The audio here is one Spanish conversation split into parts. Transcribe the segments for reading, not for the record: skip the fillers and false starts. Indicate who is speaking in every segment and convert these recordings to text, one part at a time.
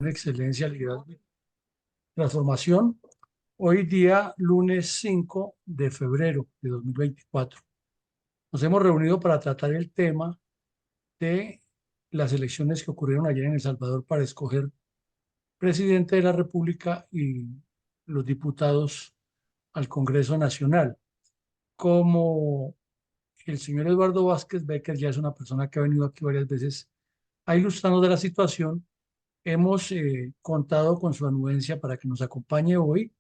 Speaker 1: Excelencia, Liderazgo y Transformación. Hoy día, lunes 5 de febrero de 2024. Nos hemos reunido para tratar el tema de las elecciones que ocurrieron ayer en El Salvador para escoger presidente de la República y los diputados al Congreso Nacional. Como el señor Eduardo Vázquez Becker ya es una persona que ha venido aquí varias veces a ilustrarnos de la situación, hemos contado con su anuencia para que nos acompañe hoy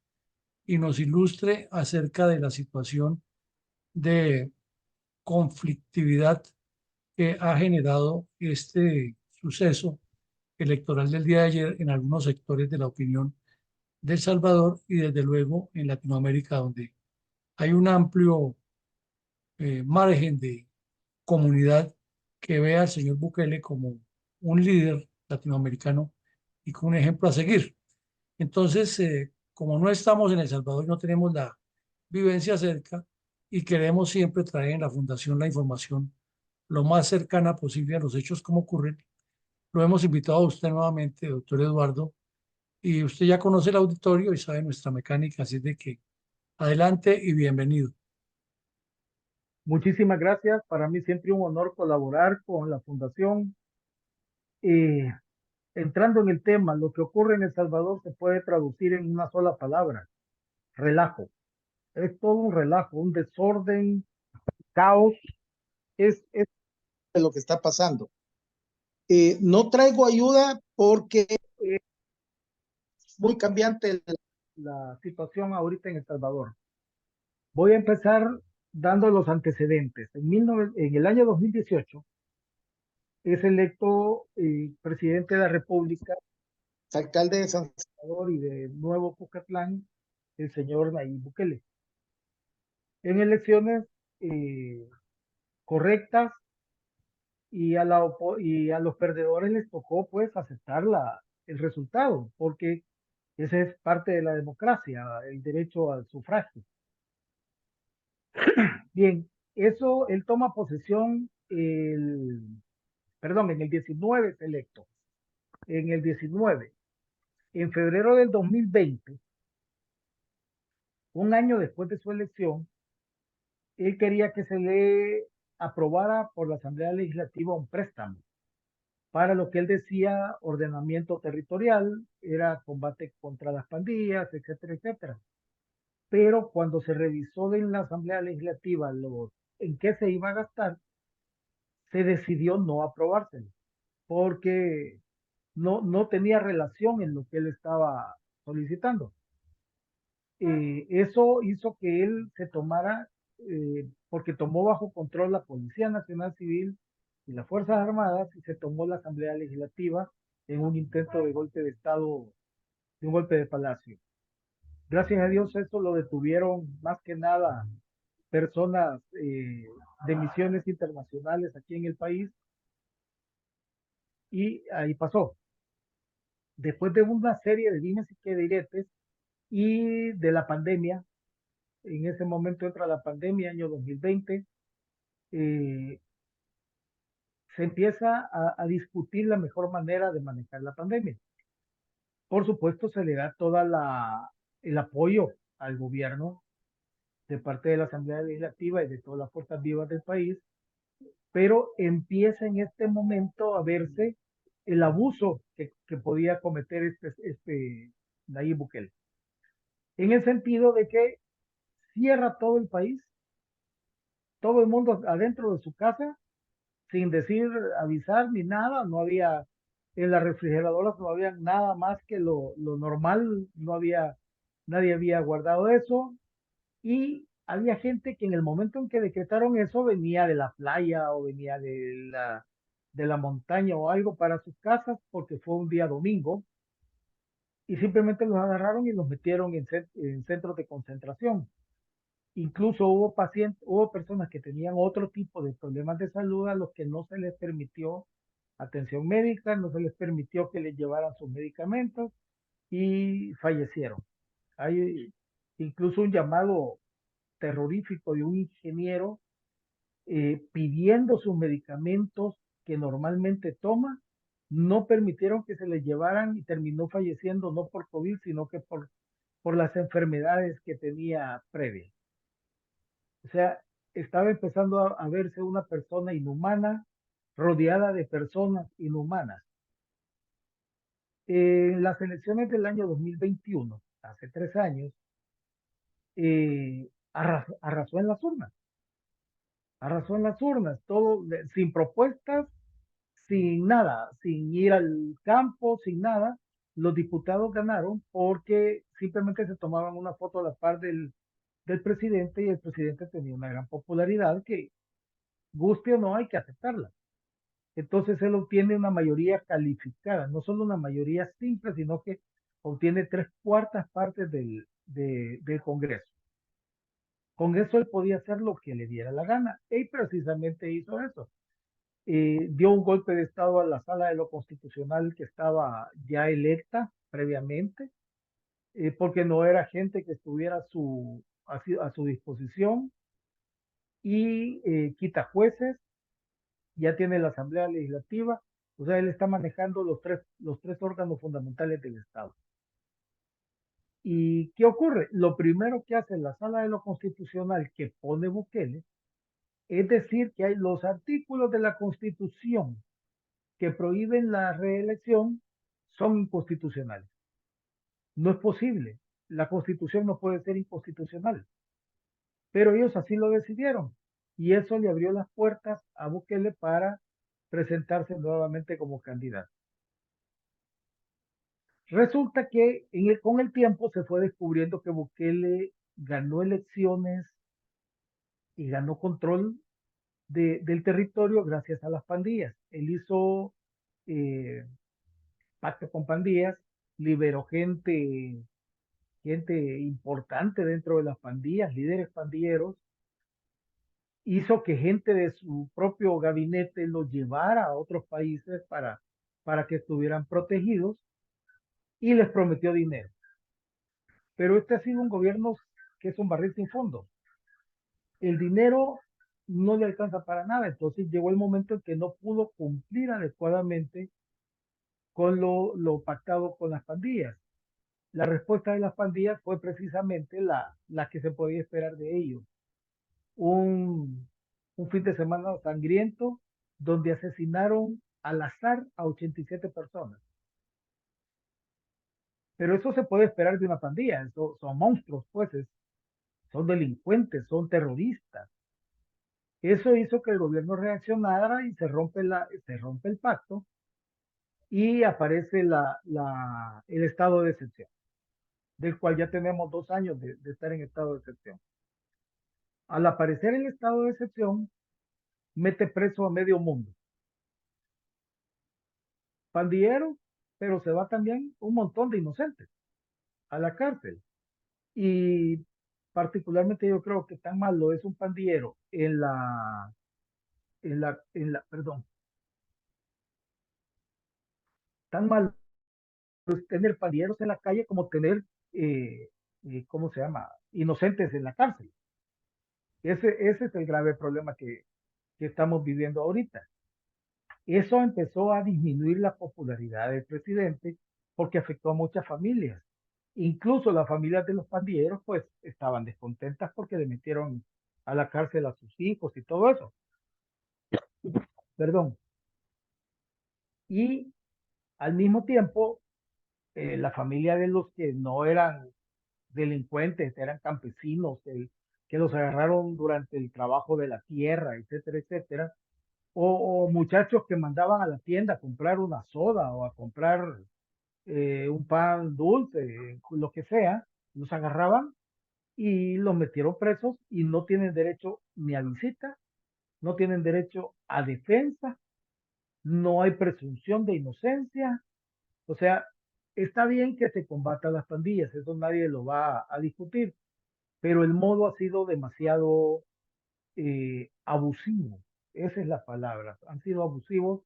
Speaker 1: y nos ilustre acerca de la situación de conflictividad que ha generado este suceso electoral del día de ayer en algunos sectores de la opinión de El Salvador y desde luego en Latinoamérica, donde hay un amplio margen de comunidad que ve al señor Bukele como un líder latinoamericano y como un ejemplo a seguir. Entonces, como no estamos en El Salvador y no tenemos la vivencia cerca y queremos siempre traer en la Fundación la información lo más cercana posible a los hechos como ocurren, lo hemos invitado a usted nuevamente, doctor Eduardo, y usted ya conoce el auditorio y sabe nuestra mecánica, así de que adelante y bienvenido.
Speaker 2: Muchísimas gracias. Para mí siempre un honor colaborar con la Fundación. Eh, Entrando en el tema, lo que ocurre en El Salvador se puede traducir en una sola palabra: relajo. Es todo un relajo, un desorden, caos. Es lo que está pasando. No traigo ayuda porque es muy cambiante la situación ahorita en El Salvador. Voy a empezar dando los antecedentes. En el año 2018 es electo presidente de la República, alcalde de San Salvador y de Nuevo Cucatlán, el señor Nayib Bukele. En elecciones eh, correctas, y a los perdedores les tocó pues aceptar el resultado, porque ese es parte de la democracia, el derecho al sufragio. Bien, eso, él toma posesión en el 19 es electo. En el 19, en febrero del 2020, un año después de su elección, él quería que se le aprobara por la Asamblea Legislativa un préstamo para lo que él decía ordenamiento territorial, era combate contra las pandillas, etcétera, etcétera. Pero cuando se revisó en la Asamblea Legislativa en qué se iba a gastar, se decidió no aprobárselo, porque no tenía relación en lo que él estaba solicitando. Eso hizo que él se tomara, porque tomó bajo control la Policía Nacional Civil y las Fuerzas Armadas, y se tomó la Asamblea Legislativa en un intento de golpe de Estado, de un golpe de Palacio. Gracias a Dios eso lo detuvieron más que nada personas de misiones internacionales aquí en el país, y ahí pasó. Después de una serie de dimes y que diretes y de la pandemia, en ese momento entra la pandemia, año 2020, eh, se empieza a discutir la mejor manera de manejar la pandemia. Por supuesto, se le da el apoyo al gobierno de parte de la Asamblea Legislativa y de todas las fuerzas vivas del país, pero empieza en este momento a verse el abuso que podía cometer este Nayib Bukele, en el sentido de que cierra todo el país, todo el mundo adentro de su casa, sin decir, avisar ni nada. No había, en las refrigeradoras no había nada más que lo normal, no había, nadie había guardado eso, y había gente que en el momento en que decretaron eso venía de la playa o venía de la montaña o algo para sus casas, porque fue un día domingo, y simplemente los agarraron y los metieron en centros de concentración. Incluso hubo personas que tenían otro tipo de problemas de salud a los que no se les permitió atención médica, no se les permitió que les llevaran sus medicamentos, y fallecieron. Hay incluso un llamado terrorífico de un ingeniero pidiendo sus medicamentos que normalmente toma, no permitieron que se le llevaran y terminó falleciendo no por COVID, sino que por las enfermedades que tenía previas. O sea, estaba empezando a verse una persona inhumana rodeada de personas inhumanas. En las elecciones del año 2021, hace 3 años, arrasó en las urnas. Arrasó en las urnas, todo sin propuestas, sin nada, sin ir al campo, sin nada. Los diputados ganaron porque simplemente se tomaban una foto a la par del presidente y el presidente tenía una gran popularidad que, guste o no, hay que aceptarla. Entonces él obtiene una mayoría calificada, no solo una mayoría simple, sino que obtiene 3/4 partes del Congreso. Con eso él podía hacer lo que le diera la gana. Y precisamente hizo eso. Dio un golpe de Estado a la Sala de lo Constitucional que estaba ya electa previamente, porque no era gente que estuviera a su disposición, y quita jueces, ya tiene la Asamblea Legislativa. O sea, él está manejando los tres órganos fundamentales del Estado. ¿Y qué ocurre? Lo primero que hace la Sala de lo Constitucional que pone Bukele es decir que hay los artículos de la Constitución que prohíben la reelección son inconstitucionales. No es posible. La Constitución no puede ser inconstitucional. Pero ellos así lo decidieron. Y eso le abrió las puertas a Bukele para presentarse nuevamente como candidato. Resulta que con el tiempo se fue descubriendo que Bukele ganó elecciones y ganó control del territorio gracias a las pandillas. Él hizo eh, pacto con pandillas, liberó gente importante dentro de las pandillas, líderes pandilleros, hizo que gente de su propio gabinete los llevara a otros países para que estuvieran protegidos, y les prometió dinero. Pero este ha sido un gobierno que es un barril sin fondo. El dinero no le alcanza para nada, entonces llegó el momento en que no pudo cumplir adecuadamente con lo pactado con las pandillas. La respuesta de las pandillas fue precisamente la que se podía esperar de ellos. Un, un fin de semana sangriento donde asesinaron al azar a 87 personas. Pero eso se puede esperar de una pandilla, son monstruos, pues, son delincuentes, son terroristas. Eso hizo que el gobierno reaccionara y se rompe el pacto y aparece el estado de excepción, del cual ya tenemos 2 años de estar en estado de excepción. Al aparecer el estado de excepción, mete preso a medio mundo. Pandillero, pero se va también un montón de inocentes a la cárcel. Y particularmente yo creo que tan malo es un pandillero perdón, tan malo es tener pandilleros en la calle como tener, ¿cómo se llama? Inocentes en la cárcel. Ese es el grave problema que estamos viviendo ahorita. Eso empezó a disminuir la popularidad del presidente porque afectó a muchas familias. Incluso las familias de los pandilleros pues estaban descontentas porque le metieron a la cárcel a sus hijos y todo eso. Perdón. Y al mismo tiempo, la familia de los que no eran delincuentes, eran campesinos, que los agarraron durante el trabajo de la tierra, etcétera, etcétera, o muchachos que mandaban a la tienda a comprar una soda o a comprar un pan dulce, lo que sea, los agarraban y los metieron presos y no tienen derecho ni a visita, no tienen derecho a defensa, no hay presunción de inocencia. O sea, está bien que se combata las pandillas, eso nadie lo va a discutir, pero el modo ha sido demasiado abusivo. Esa es la palabra. Han sido abusivos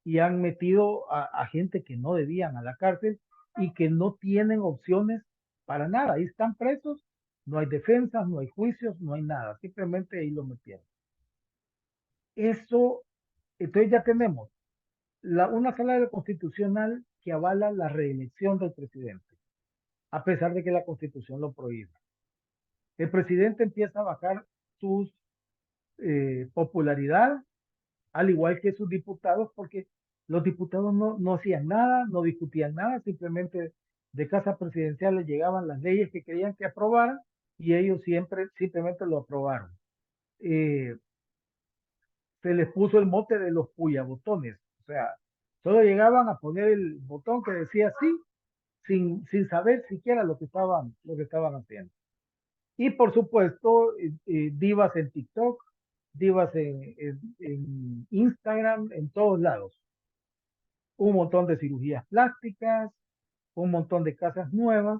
Speaker 2: y han metido a gente que no debían a la cárcel y que no tienen opciones para nada. Ahí están presos, no hay defensas, no hay juicios, no hay nada. Simplemente ahí lo metieron. Eso, entonces ya tenemos una sala constitucional que avala la reelección del presidente, a pesar de que la constitución lo prohíbe. El presidente empieza a bajar su popularidad, al igual que sus diputados, porque los diputados no hacían nada, no discutían nada, simplemente de casa presidencial les llegaban las leyes que querían que aprobaran y ellos simplemente lo aprobaron. Se les puso el mote de los puyabotones, o sea, solo llegaban a poner el botón que decía sí, sin saber siquiera lo que estaban haciendo. Y por supuesto, divas en TikTok, divas en Instagram, en todos lados. Un montón de cirugías plásticas, un montón de casas nuevas.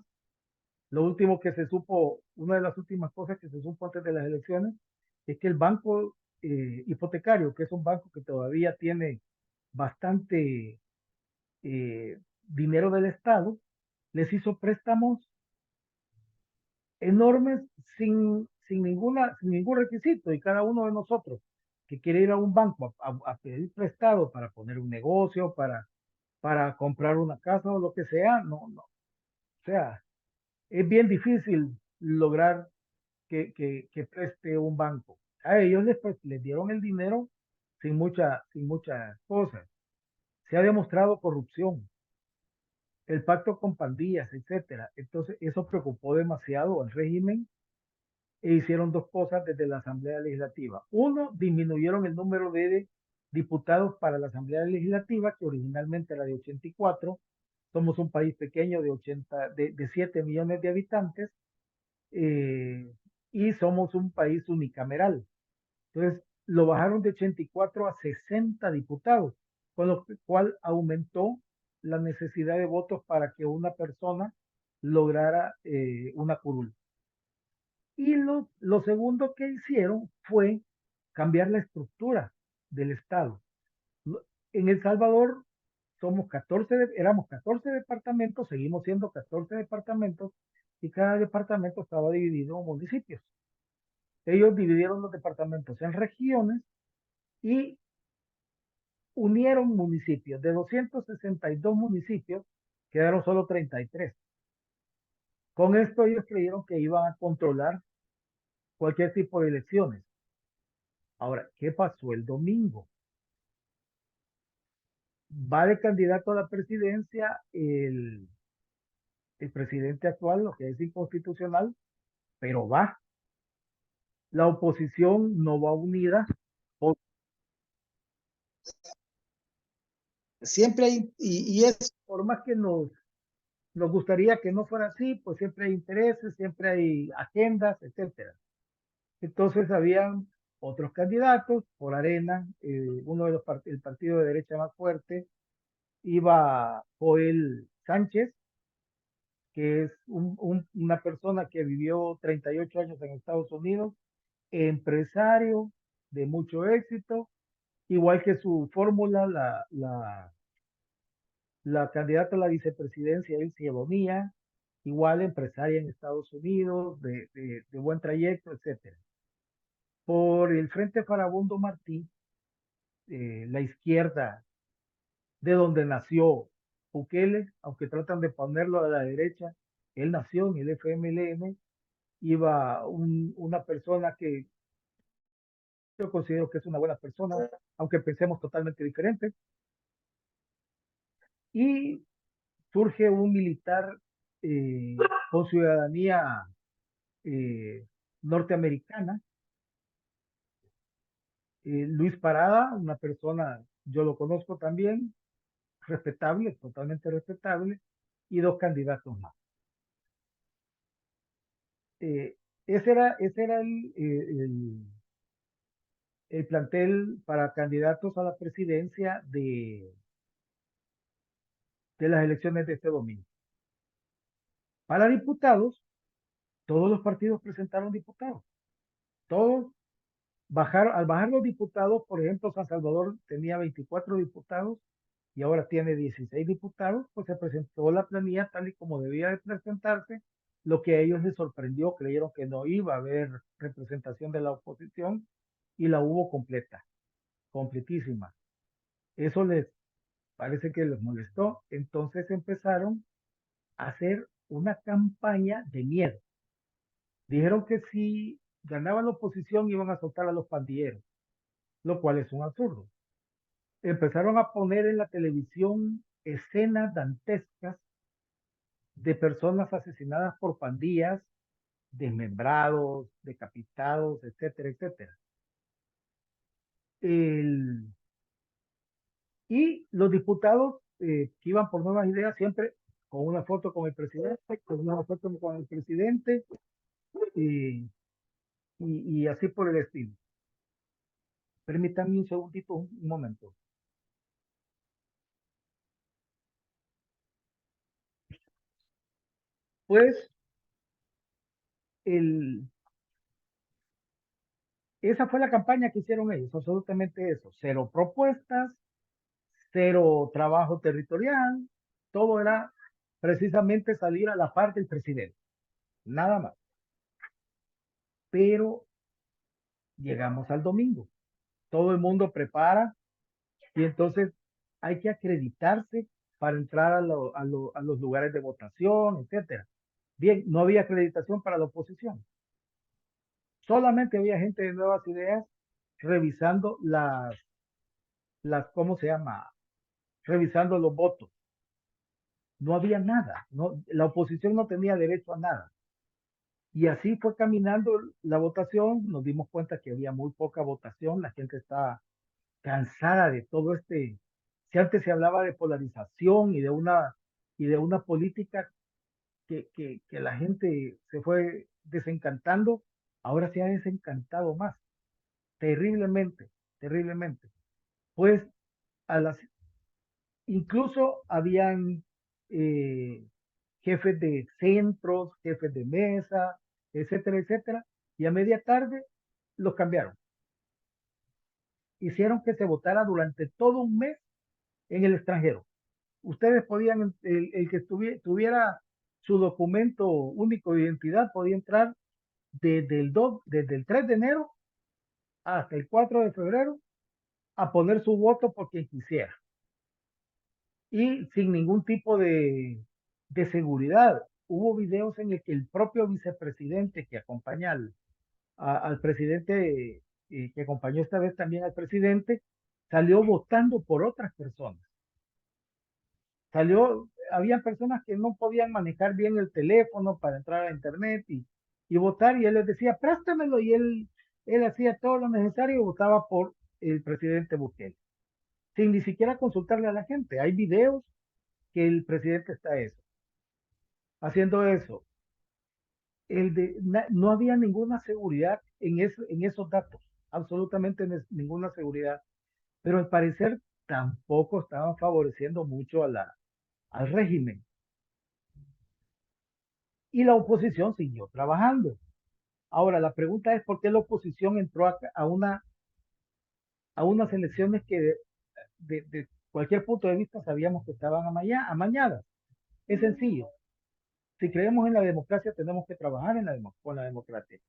Speaker 2: Lo último que se supo, una de las últimas cosas que se supo antes de las elecciones, es que el banco hipotecario, que es un banco que todavía tiene bastante dinero del Estado, les hizo préstamos enormes sin ningún requisito, y cada uno de nosotros que quiere ir a un banco a pedir prestado para poner un negocio, para comprar una casa o lo que sea, no. O sea, es bien difícil lograr que preste un banco. A ellos les dieron el dinero sin muchas cosas. Se ha demostrado corrupción, el pacto con pandillas, etcétera. Entonces, eso preocupó demasiado al régimen e hicieron dos cosas desde la Asamblea Legislativa. Uno, disminuyeron el número de diputados para la Asamblea Legislativa, que originalmente era de 84. Somos un país pequeño de 7 millones de habitantes, eh, y somos un país unicameral. Entonces, lo bajaron de 84 a 60 diputados, con lo cual aumentó la necesidad de votos para que una persona lograra una curul. Y lo segundo que hicieron fue cambiar la estructura del Estado. En El Salvador éramos 14 departamentos, seguimos siendo 14 departamentos, y cada departamento estaba dividido en municipios. Ellos dividieron los departamentos en regiones y unieron municipios. De 262 municipios, quedaron solo 33. Con esto ellos creyeron que iban a controlar cualquier tipo de elecciones. Ahora, ¿qué pasó el domingo? Va de candidato a la presidencia el presidente actual, lo que es inconstitucional, pero va. La oposición no va unida. Siempre hay, y es, por más que nos gustaría que no fuera así, pues siempre hay intereses, siempre hay agendas, etcétera. Entonces habían otros candidatos por Arena, uno de el partido de derecha más fuerte, iba Joel Sánchez, que es una persona que vivió 38 años en Estados Unidos, empresario de mucho éxito, igual que su fórmula, la candidata a la vicepresidencia, Elsie Bonilla, igual empresaria en Estados Unidos, de buen trayecto, etcétera. Por el Frente Farabundo Martí, la izquierda de donde nació Bukele, aunque tratan de ponerlo a la derecha, él nació en el FMLN, iba una persona que yo considero que es una buena persona, aunque pensemos totalmente diferente, y surge un militar con ciudadanía norteamericana, Luis Parada, una persona, yo lo conozco también, respetable, totalmente respetable, y dos candidatos más. Ese era el plantel para candidatos a la presidencia de las elecciones de este domingo. Para diputados, todos los partidos presentaron diputados. Todos al bajar los diputados, por ejemplo, San Salvador tenía 24 diputados y ahora tiene 16 diputados, pues se presentó la planilla tal y como debía de presentarse, lo que a ellos les sorprendió, creyeron que no iba a haber representación de la oposición y la hubo completa, completísima. Eso les parece que les molestó. Entonces empezaron a hacer una campaña de miedo. Dijeron que si ganaba la oposición iban a soltar a los pandilleros, lo cual es un absurdo. Empezaron a poner en la televisión escenas dantescas de personas asesinadas por pandillas, desmembrados, decapitados, etcétera, etcétera. El, y los diputados que iban por Nuevas Ideas siempre con una foto con el presidente, con una foto con el presidente y, y así por el estilo. Permítanme un segundito, un momento. Pues el, esa fue la campaña que hicieron ellos, absolutamente eso. Cero propuestas, cero trabajo territorial, todo era precisamente salir a la par del presidente, nada más. Pero llegamos al domingo, todo el mundo prepara y entonces hay que acreditarse para entrar a los lugares de votación, etcétera. Bien, no había acreditación para la oposición. Solamente había gente de Nuevas Ideas revisando ¿cómo se llama? Revisando los votos. No había nada, no, la oposición no tenía derecho a nada. Y así fue caminando la votación, nos dimos cuenta que había muy poca votación, la gente estaba cansada de todo si antes se hablaba de polarización y de una política que la gente se fue desencantando, ahora se ha desencantado más, terriblemente, terriblemente. Pues a las, incluso habían eh, jefes de centros, jefes de mesa, etcétera, etcétera, y a media tarde los cambiaron. Hicieron que se votara durante todo un mes en el extranjero. Ustedes podían, el que tuviera su documento único de identidad, podía entrar desde el 3 de enero hasta el 4 de febrero a poner su voto por quien quisiera. Y sin ningún tipo de seguridad. Hubo videos en el que el propio vicepresidente que acompaña al presidente, que acompañó esta vez también al presidente, salió votando por otras personas. Había personas que no podían manejar bien el teléfono para entrar a internet y votar, y él les decía, préstamelo, y él hacía todo lo necesario y votaba por el presidente Bukele, sin ni siquiera consultarle a la gente. Hay videos que el presidente está haciendo eso. No había ninguna seguridad en esos datos, absolutamente ninguna seguridad, pero al parecer tampoco estaban favoreciendo mucho al régimen. Y la oposición siguió trabajando. Ahora, la pregunta es por qué la oposición entró a unas elecciones que de cualquier punto de vista sabíamos que estaban amañadas. Es sencillo. Si creemos en la democracia, tenemos que trabajar con la democracia.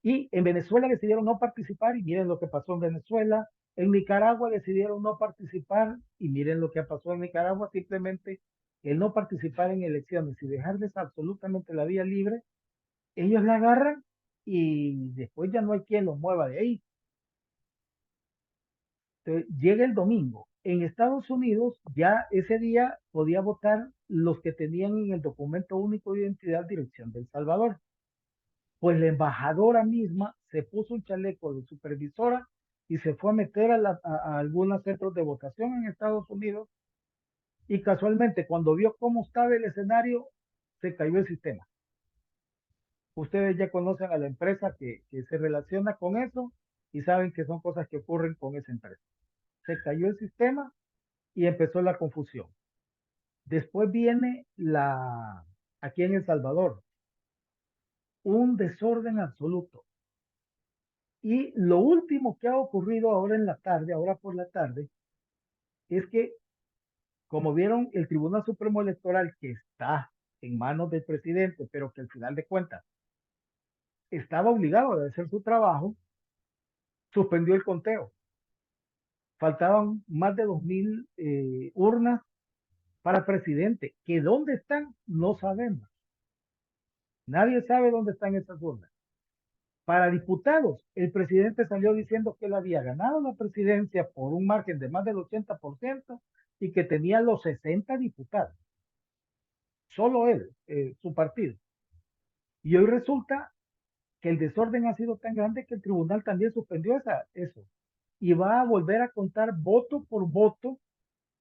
Speaker 2: Y en Venezuela decidieron no participar y miren lo que pasó en Venezuela. En Nicaragua decidieron no participar y miren lo que pasó en Nicaragua. Simplemente el no participar en elecciones y dejarles absolutamente la vía libre, ellos la agarran y después ya no hay quien los mueva de ahí. Entonces, llega el domingo. En Estados Unidos ya ese día podía votar los que tenían en el documento único de identidad dirección de El Salvador. Pues la embajadora misma se puso un chaleco de supervisora y se fue a meter a algunos centros de votación en Estados Unidos y casualmente cuando vio cómo estaba el escenario, se cayó el sistema. Ustedes ya conocen a la empresa que se relaciona con eso y saben que son cosas que ocurren con esa empresa. Se cayó el sistema y empezó la confusión. Después viene aquí en El Salvador, un desorden absoluto. Y lo último que ha ocurrido ahora en la tarde, ahora por la tarde, es que, como vieron, el Tribunal Supremo Electoral, que está en manos del presidente, pero que al final de cuentas estaba obligado a hacer su trabajo, suspendió el conteo. faltaban más de 2.000 urnas para presidente, que dónde están, no sabemos. Nadie sabe dónde están esas urnas. Para diputados, el presidente salió diciendo que él había ganado la presidencia por un margen de más del 80% y que tenía los 60 diputados. Solo él, su partido. Y hoy resulta que el desorden ha sido tan grande que el tribunal también suspendió eso. Y va a volver a contar voto por voto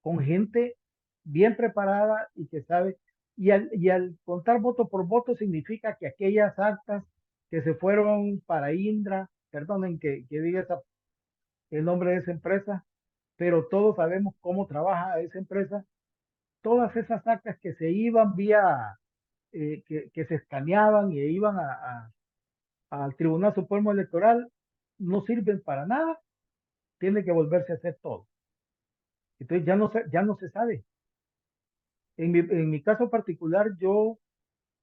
Speaker 2: con gente bien preparada y que sabe. Y al contar voto por voto significa que aquellas actas que se fueron para Indra, perdonen que diga el nombre de esa empresa, pero todos sabemos cómo trabaja esa empresa, todas esas actas que se iban vía, que se escaneaban y iban al Tribunal Supremo Electoral, no sirven para nada, tiene que volverse a hacer todo. Entonces ya no se sabe. En mi caso particular, yo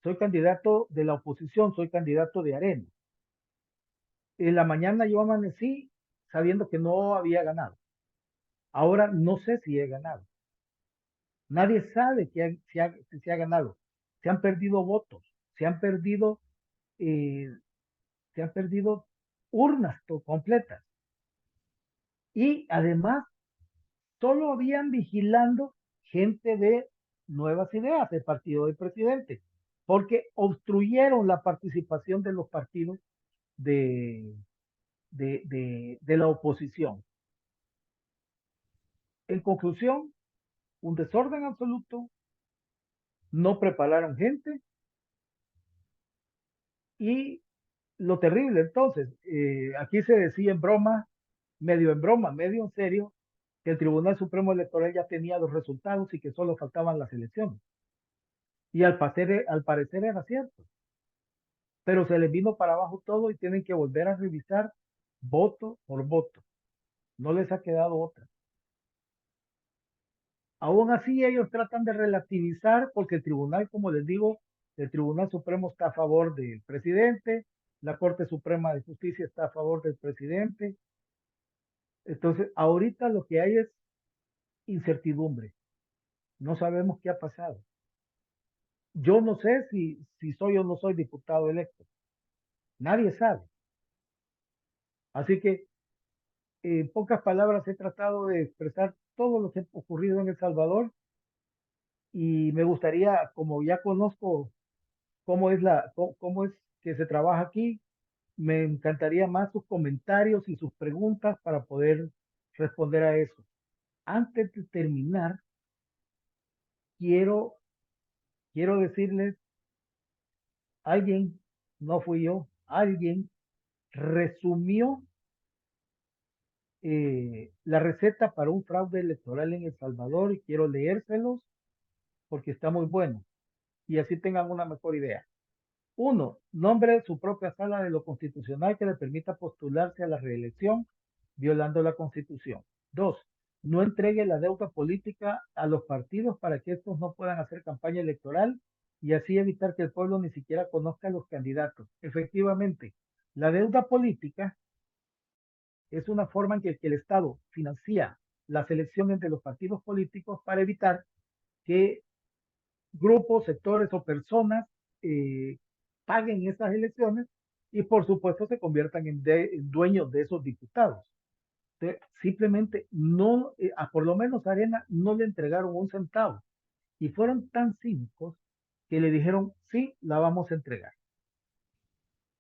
Speaker 2: soy candidato de la oposición, soy candidato de Arena. En la mañana yo amanecí sabiendo que no había ganado. Ahora no sé si he ganado. Nadie sabe si se ha ganado. Se han perdido votos, se han perdido, eh, se han perdido urnas completas. Y además, solo habían vigilando gente de Nuevas Ideas, del partido del presidente, porque obstruyeron la participación de los partidos de, de la oposición. En conclusión, un desorden absoluto, no prepararon gente y lo terrible entonces, aquí se decía en broma, medio en serio, que el Tribunal Supremo Electoral ya tenía los resultados y que solo faltaban las elecciones. Y al parecer era cierto, pero se les vino para abajo todo y tienen que volver a revisar voto por voto. No les ha quedado otra. Aún así, ellos tratan de relativizar porque el tribunal, como les digo, el Tribunal Supremo está a favor del presidente, la Corte Suprema de Justicia está a favor del presidente. Entonces, ahorita lo que hay es incertidumbre. No sabemos qué ha pasado. Yo no sé si soy o no soy diputado electo. Nadie sabe. Así que, en pocas palabras, he tratado de expresar todo lo que ha ocurrido en El Salvador y me gustaría, como ya conozco cómo es que se trabaja aquí, me encantaría más sus comentarios y sus preguntas para poder responder a eso. Antes de terminar, quiero, quiero decirles, alguien, no fui yo, alguien resumió la receta para un fraude electoral en El Salvador y quiero leérselos porque está muy bueno y así tengan una mejor idea. Uno, nombre su propia sala de lo constitucional que le permita postularse a la reelección violando la Constitución. Dos, no entregue la deuda política a los partidos para que estos no puedan hacer campaña electoral y así evitar que el pueblo ni siquiera conozca a los candidatos. Efectivamente, la deuda política es una forma en que el Estado financia las elecciones de los partidos políticos para evitar que grupos, sectores o personas eh, paguen esas elecciones y por supuesto se conviertan en dueños de esos diputados. Entonces, simplemente no, por lo menos a Arena no le entregaron un centavo y fueron tan cínicos que le dijeron, sí, la vamos a entregar,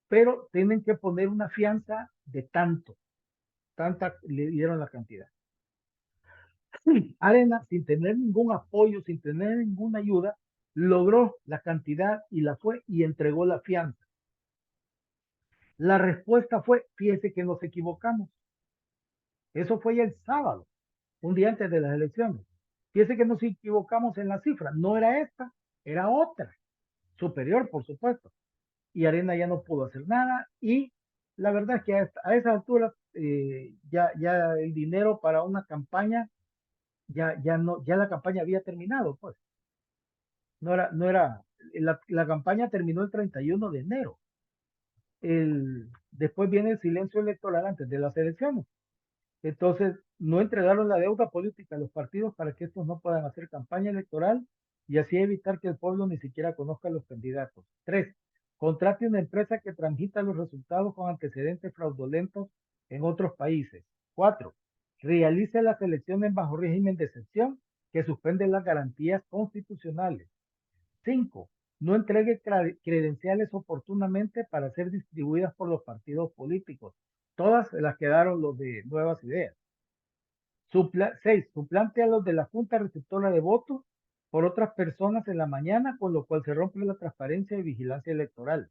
Speaker 2: pero tienen que poner una fianza de tanta le dieron la cantidad. Arena, sin tener ningún apoyo, sin tener ninguna ayuda, logró la cantidad y la fue y entregó la fianza. La respuesta fue, fíjese que nos equivocamos. Eso fue ya el sábado, un día antes de las elecciones. Fíjese que nos equivocamos en la cifra. No era esta, era otra, superior, por supuesto. Y Arena ya no pudo hacer nada y la verdad es que a esa altura ya el dinero para una campaña ya no, ya la campaña había terminado, pues. La campaña terminó el 31 de enero. Después viene el silencio electoral antes de las elecciones. Entonces, no entregaron la deuda política a los partidos para que estos no puedan hacer campaña electoral y así evitar que el pueblo ni siquiera conozca a los candidatos. 3. Contrate una empresa que transmita los resultados con antecedentes fraudulentos en otros países. 4. Realice las elecciones bajo régimen de excepción que suspende las garantías constitucionales. 5. No entregue credenciales oportunamente para ser distribuidas por los partidos políticos. Todas se las quedaron los de Nuevas Ideas. 6. Suplante a los de la Junta Receptora de Votos por otras personas en la mañana, con lo cual se rompe la transparencia y vigilancia electoral.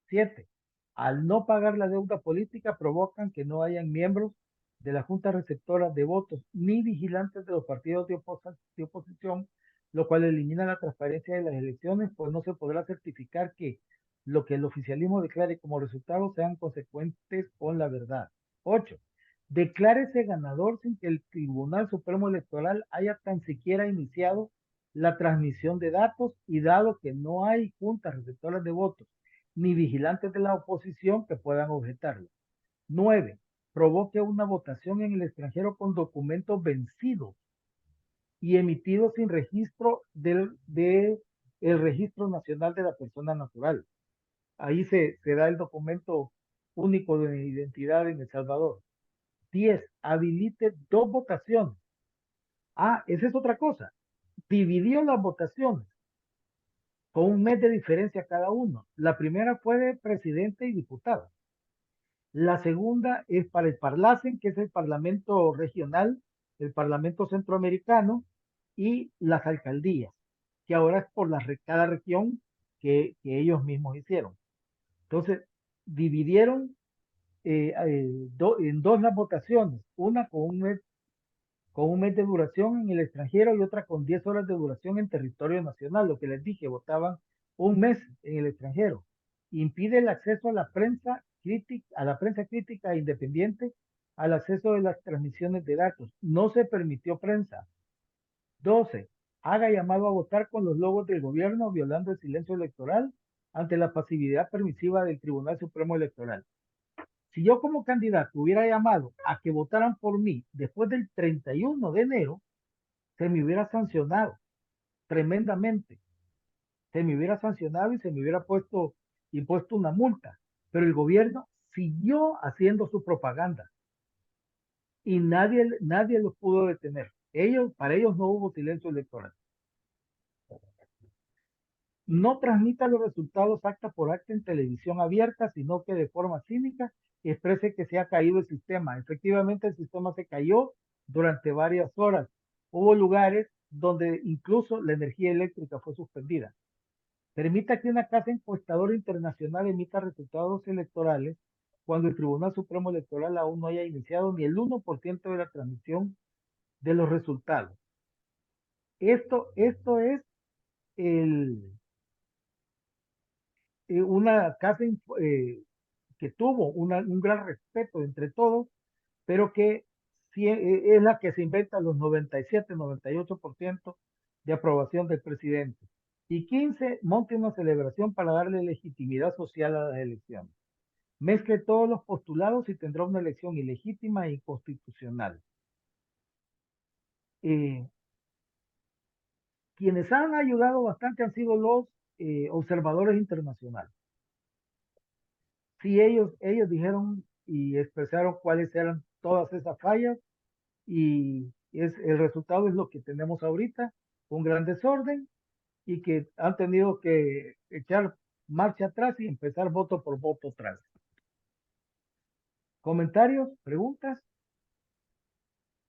Speaker 2: 7. Al no pagar la deuda política, provocan que no hayan miembros de la Junta Receptora de Votos ni vigilantes de los partidos de oposición, lo cual elimina la transparencia de las elecciones, pues no se podrá certificar que lo que el oficialismo declare como resultados sean consecuentes con la verdad. 8. Declárese ganador sin que el Tribunal Supremo Electoral haya tan siquiera iniciado la transmisión de datos y dado que no hay juntas receptoras de votos ni vigilantes de la oposición que puedan objetarlo. 9. Provoque una votación en el extranjero con documentos vencidos y emitidos sin registro de el Registro Nacional de la Persona Natural. Ahí se da el documento único de identidad en El Salvador. 10. Habilite 2 votaciones. Esa es otra cosa. Dividió las votaciones con un mes de diferencia cada uno. La primera fue de presidente y diputado. La segunda es para el Parlacen, que es el Parlamento regional, el Parlamento centroamericano y las alcaldías, que ahora es por cada región que ellos mismos hicieron. Entonces, dividieron en 2 las votaciones, una con un mes de duración en el extranjero y otra con 10 horas de duración en territorio nacional. Lo que les dije, votaban un mes en el extranjero. Impide el acceso a la prensa crítica e independiente, al acceso de las transmisiones de datos. No se permitió prensa. 12. Haga llamado a votar con los logos del gobierno, violando el silencio electoral ante la pasividad permisiva del Tribunal Supremo Electoral. Si yo como candidato hubiera llamado a que votaran por mí después del 31 de enero, se me hubiera sancionado tremendamente. Se me hubiera sancionado y se me hubiera impuesto una multa. Pero el gobierno siguió haciendo su propaganda y nadie los pudo detener. Para ellos no hubo silencio electoral. No transmita los resultados acta por acta en televisión abierta, sino que de forma cínica exprese que se ha caído el sistema. Efectivamente, el sistema se cayó durante varias horas. Hubo lugares donde incluso la energía eléctrica fue suspendida. Permita que una casa encuestadora internacional emita resultados electorales cuando el Tribunal Supremo Electoral aún no haya iniciado ni el 1% de la transmisión de los resultados. Esto es el, una casa que tuvo un gran respeto entre todos, pero que es la que se inventa los 97, 98% de aprobación del presidente. Y 15, monte una celebración para darle legitimidad social a las elecciones. Mezcle todos los postulados y tendrá una elección ilegítima e inconstitucional. Quienes han ayudado bastante han sido los observadores internacionales. Sí, ellos dijeron y expresaron cuáles eran todas esas fallas y el resultado es lo que tenemos ahorita, un gran desorden y que han tenido que echar marcha atrás y empezar voto por voto atrás. ¿Comentarios? ¿Preguntas?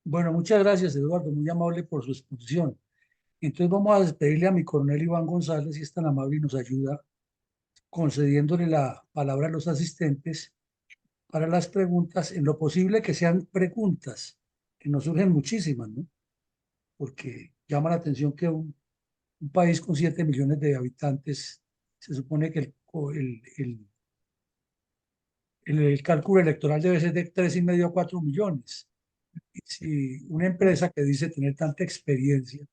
Speaker 1: Bueno, muchas gracias, Eduardo, muy amable por su exposición. Entonces vamos a despedirle a mi coronel Iván González, si es tan amable y nos ayuda concediéndole la palabra a los asistentes para las preguntas, en lo posible que sean preguntas, que nos surgen muchísimas, ¿no? Porque llama la atención que un país con 7 millones de habitantes, se supone que el cálculo electoral debe ser de 3,5 a 4 millones. Y si una empresa que dice tener tanta experiencia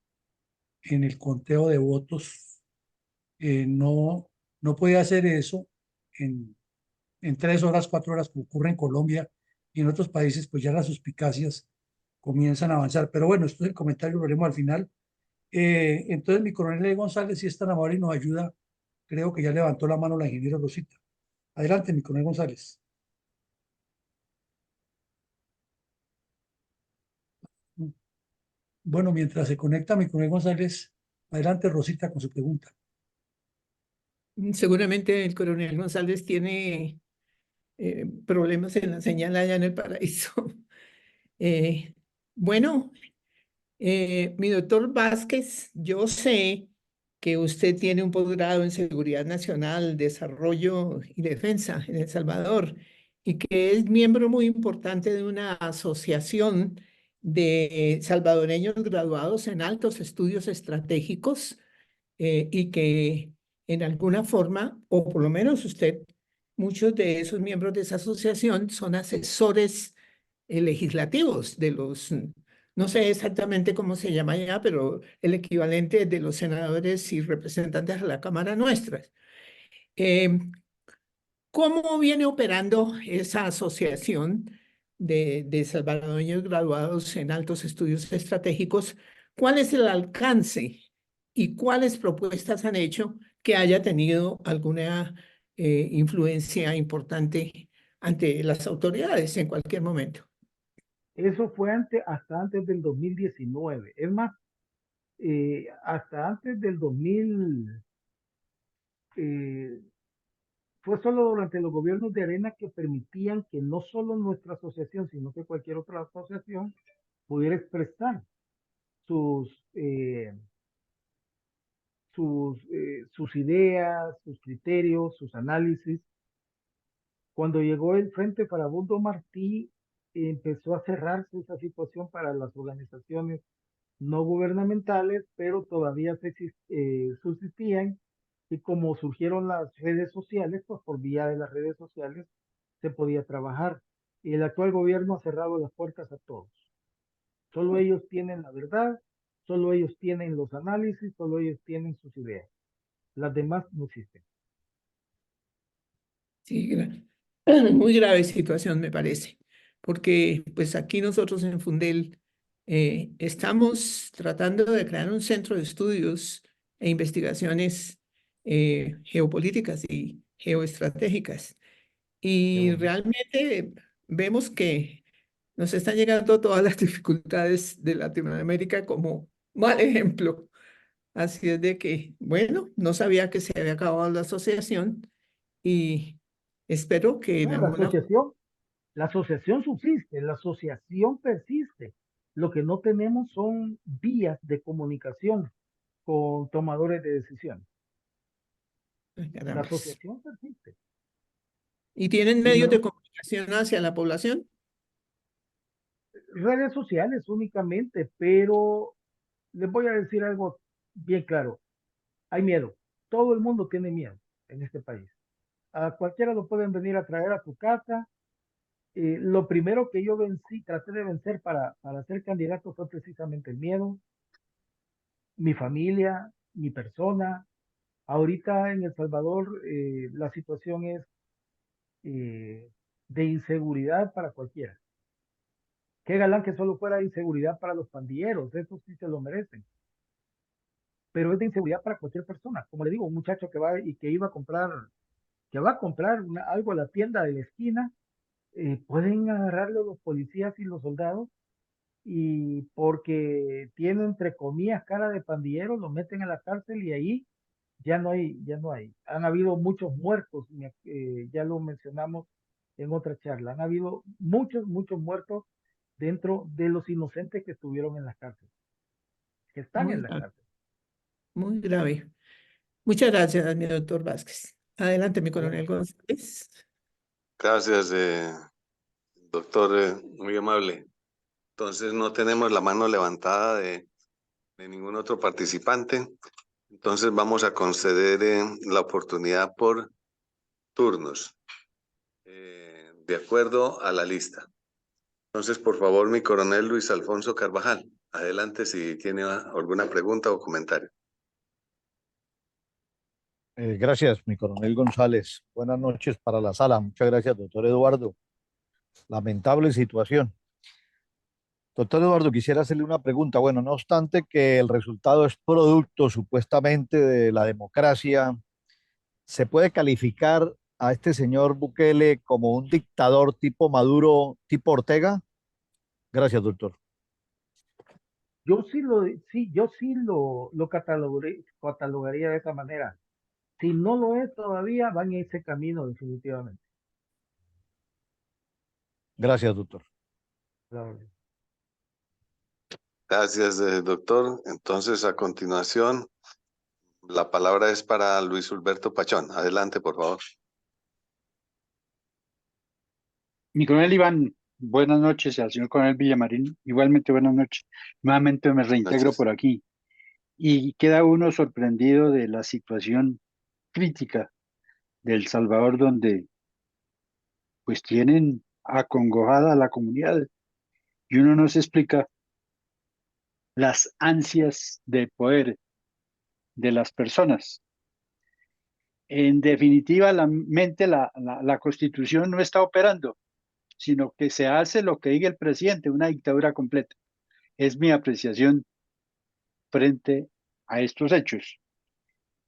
Speaker 1: en el conteo de votos no puede hacer eso en 3 horas, 4 horas, como ocurre en Colombia, y en otros países pues ya las suspicacias comienzan a avanzar. Pero bueno, esto es el comentario, lo haremos al final. Entonces, mi coronel Ley González, si es tan amable y nos ayuda, creo que ya levantó la mano la ingeniera Rosita. Adelante, mi coronel González. Bueno, mientras se conecta mi coronel González, adelante Rosita con su pregunta.
Speaker 3: Seguramente el coronel González tiene problemas en la señal allá en el paraíso. Eh, bueno, mi doctor Vázquez, yo sé que usted tiene un posgrado en Seguridad Nacional, Desarrollo y Defensa en El Salvador y que es miembro muy importante de una asociación de salvadoreños graduados en altos estudios estratégicos y que en alguna forma, o por lo menos usted, muchos de esos miembros de esa asociación son asesores legislativos de los, no sé exactamente cómo se llama ya, pero el equivalente de los senadores y representantes de la Cámara nuestras. Eh, ¿Cómo viene operando esa asociación de salvadoreños graduados en altos estudios estratégicos? ¿Cuál es el alcance y cuáles propuestas han hecho que haya tenido alguna influencia importante ante las autoridades en cualquier momento?
Speaker 2: Eso fue hasta antes del 2019. Es más, hasta antes del 2000, eh, fue solo durante los gobiernos de Arena que permitían que no solo nuestra asociación, sino que cualquier otra asociación pudiera expresar sus, eh, sus ideas, sus criterios, sus análisis. Cuando llegó el Frente Farabundo Martí, empezó a cerrarse esa situación para las organizaciones no gubernamentales, pero todavía subsistían, y como surgieron las redes sociales, pues por vía de las redes sociales se podía trabajar. Y el actual gobierno ha cerrado las puertas a todos. Solo ellos tienen la verdad, solo ellos tienen los análisis, solo ellos tienen sus ideas. Las demás no existen.
Speaker 3: Sí, muy grave situación me parece, porque pues aquí nosotros en Fundel estamos tratando de crear un centro de estudios e investigaciones geopolíticas y geoestratégicas.
Speaker 2: Qué
Speaker 3: Y
Speaker 2: bonito.
Speaker 3: realmente vemos que nos están llegando todas las dificultades de Latinoamérica como mal ejemplo. Así es de que, bueno, no sabía que se había acabado la asociación y espero que en
Speaker 2: No,
Speaker 3: alguna...
Speaker 2: la asociación subsiste, la asociación persiste. Lo que no tenemos son vías de comunicación con tomadores de decisiones.
Speaker 3: Ay,
Speaker 2: La
Speaker 3: carambas.
Speaker 2: asociación persiste.
Speaker 3: ¿Y tienen
Speaker 2: Y
Speaker 3: medios de
Speaker 2: no,
Speaker 3: comunicación hacia la población?
Speaker 2: redes sociales únicamente, pero les voy a decir algo bien claro. Hay miedo. Todo el mundo tiene miedo en este país. A cualquiera lo pueden venir a traer a tu casa. Lo primero que yo traté de vencer para ser candidato fue precisamente el miedo, mi familia, mi persona. Ahorita en El Salvador la situación es eh, de inseguridad para cualquiera. Qué galán que solo fuera inseguridad para los pandilleros, eso sí se lo merecen. Pero es de inseguridad para cualquier persona. Como le digo, un muchacho que va y que iba a comprar, que va a comprar algo a la tienda de la esquina, pueden agarrarlo los policías y los soldados, y porque tiene entre comillas cara de pandillero, lo meten a la cárcel y ahí ya no hay. Han habido muchos muertos, ya lo mencionamos en otra charla. Han habido muchos muertos dentro de los inocentes que estuvieron en la cárcel, que están
Speaker 3: Muy
Speaker 2: en la
Speaker 3: grave,
Speaker 2: cárcel.
Speaker 3: muy grave. Muchas gracias, mi doctor Vázquez. Adelante, mi
Speaker 2: Bueno,
Speaker 3: coronel González.
Speaker 4: Gracias, doctor, muy amable. Entonces no tenemos la mano levantada de ningún otro participante. Entonces vamos a conceder la oportunidad por turnos, de acuerdo a la lista. Entonces, por favor, mi coronel Luis Alfonso Carvajal, adelante si tiene alguna pregunta o comentario.
Speaker 5: Gracias, mi coronel González. Buenas noches para la sala. Muchas gracias, doctor Eduardo. Lamentable situación. Doctor Eduardo, quisiera hacerle una pregunta. Bueno, no obstante que el resultado es producto supuestamente de la democracia, ¿se puede calificar a este señor Bukele como un dictador tipo Maduro, tipo Ortega? Gracias, doctor.
Speaker 2: Yo sí lo catalogaría de esa manera. Si no lo es todavía, van en ese camino definitivamente.
Speaker 5: Gracias, doctor.
Speaker 2: La verdad.
Speaker 4: Gracias, doctor. Entonces, a continuación, la palabra es para Luis Humberto Pachón. Adelante, por favor.
Speaker 6: Mi coronel Iván, buenas noches, al señor coronel Villamarín, igualmente buenas noches. Nuevamente me reintegro
Speaker 4: Noches.
Speaker 6: por aquí y queda uno sorprendido de la situación crítica de El Salvador, donde pues tienen acongojada a la comunidad y uno no se explica las ansias de poder de las personas. En definitiva, la Constitución no está operando, sino que se hace lo que diga el presidente, una dictadura completa. Es mi apreciación frente a estos hechos,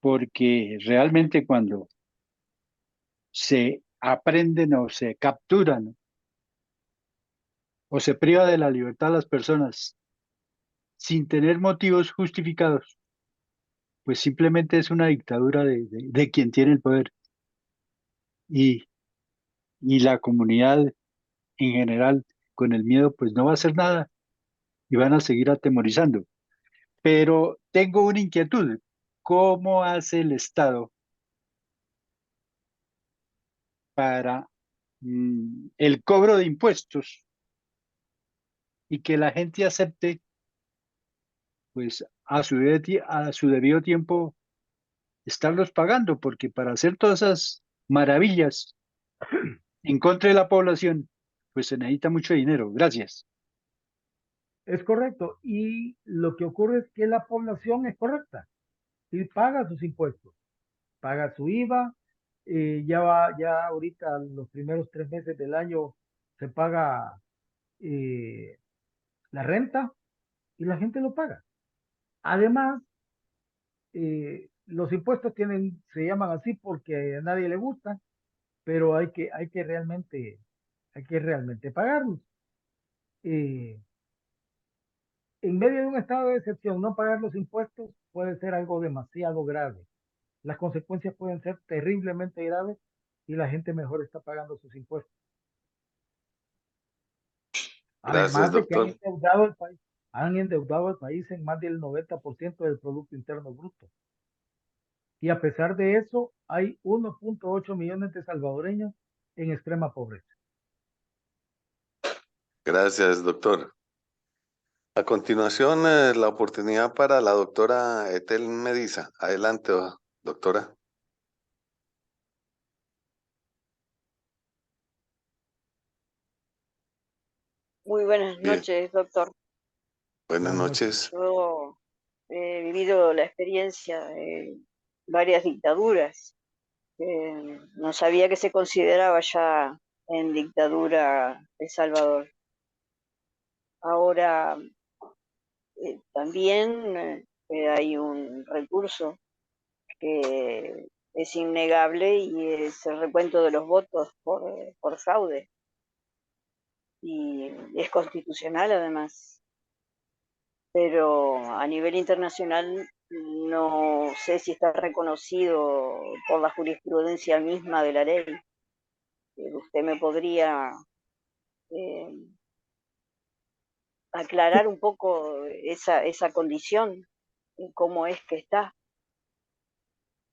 Speaker 6: porque realmente cuando se aprenden o se capturan o se priva de la libertad a las personas sin tener motivos justificados, pues simplemente es una dictadura de quien tiene el poder y, y la comunidad en general con el miedo pues no va a hacer nada y van a seguir atemorizando. Pero tengo una inquietud, ¿cómo hace el Estado para el cobro de impuestos y que la gente acepte, pues a su debido tiempo, estarlos pagando? Porque para hacer todas esas maravillas en contra de la población, pues se necesita mucho dinero. Gracias.
Speaker 2: Es correcto. Y lo que ocurre es que la población es correcta y paga sus impuestos, paga su IVA, ya ahorita los primeros 3 meses del año se paga eh, la renta y la gente lo paga. Además, los impuestos se llaman así porque a nadie le gusta, pero hay que realmente pagarlos. Eh, en medio de un estado de excepción, no pagar los impuestos puede ser algo demasiado grave. Las consecuencias pueden ser terriblemente graves y la gente mejor está pagando sus impuestos.
Speaker 4: Gracias,
Speaker 2: Además de que
Speaker 4: doctor.
Speaker 2: han endeudado el país en más del 90% del Producto Interno Bruto. Y a pesar de eso, hay 1.8 millones de salvadoreños en extrema pobreza.
Speaker 4: Gracias, doctor. A continuación, la oportunidad para la doctora Etel Mediza. Adelante, doctora.
Speaker 7: Muy buenas
Speaker 4: Bien,
Speaker 7: noches, doctor.
Speaker 4: buenas
Speaker 2: Buenas noches.
Speaker 4: noches.
Speaker 7: Yo he vivido la experiencia de varias dictaduras. No sabía que se consideraba ya en dictadura El Salvador. Ahora también hay un recurso que es innegable y es el recuento de los votos por fraude. Y es constitucional además. Pero a nivel internacional no sé si está reconocido por la jurisprudencia misma de la ley. ¿Usted me podría eh, aclarar un poco esa condición y cómo es que está?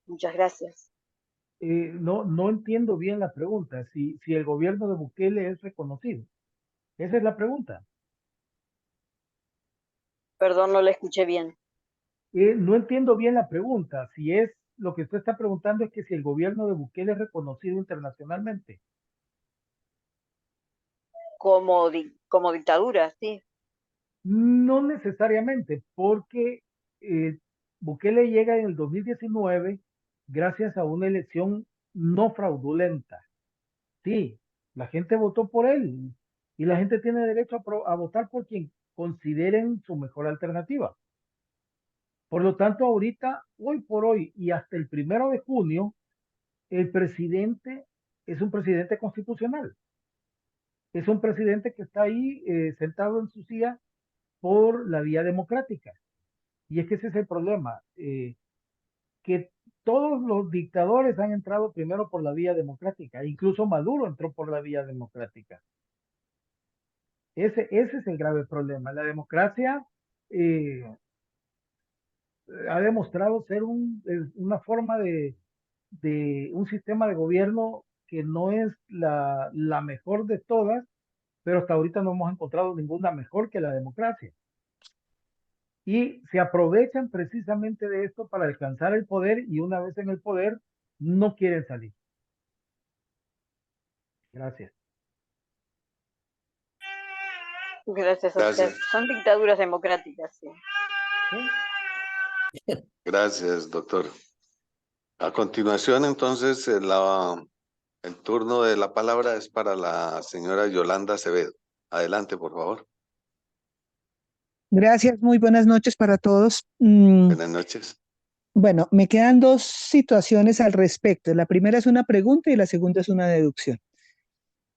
Speaker 7: Muchas gracias.
Speaker 2: No entiendo bien la pregunta. Si el gobierno de Bukele es reconocido. Esa es la pregunta.
Speaker 7: Perdón, no la escuché bien.
Speaker 2: No entiendo bien la pregunta. Si es lo que usted está preguntando es que si el gobierno de Bukele es reconocido internacionalmente.
Speaker 7: Como dictadura, sí.
Speaker 2: No necesariamente, porque Bukele llega en el 2019 gracias a una elección no fraudulenta. Sí, La gente votó por él y la gente tiene derecho a votar por quien consideren su mejor alternativa. Por lo tanto, ahorita, hoy por hoy y hasta el 1 de junio, el presidente es un presidente constitucional. Es un presidente que está ahí sentado en su silla por la vía democrática. Y es que ese es el problema, que todos los dictadores han entrado primero por la vía democrática, incluso Maduro entró por la vía democrática. Ese es el grave problema. La democracia eh, ha demostrado ser una forma de un sistema de gobierno que no es la mejor de todas, pero hasta ahorita no hemos encontrado ninguna mejor que la democracia. Y se aprovechan precisamente de esto para alcanzar el poder y una vez en el poder no quieren salir. Gracias.
Speaker 7: Gracias a usted.
Speaker 4: Gracias.
Speaker 7: Son dictaduras democráticas, sí.
Speaker 2: ¿Sí?
Speaker 4: Gracias, doctor. A continuación, entonces, el turno de la palabra es para la señora Yolanda Acevedo. Adelante, por favor.
Speaker 8: Gracias, muy buenas noches para todos.
Speaker 4: Buenas noches.
Speaker 8: Bueno, me quedan dos situaciones al respecto. La primera es una pregunta y la segunda es una deducción.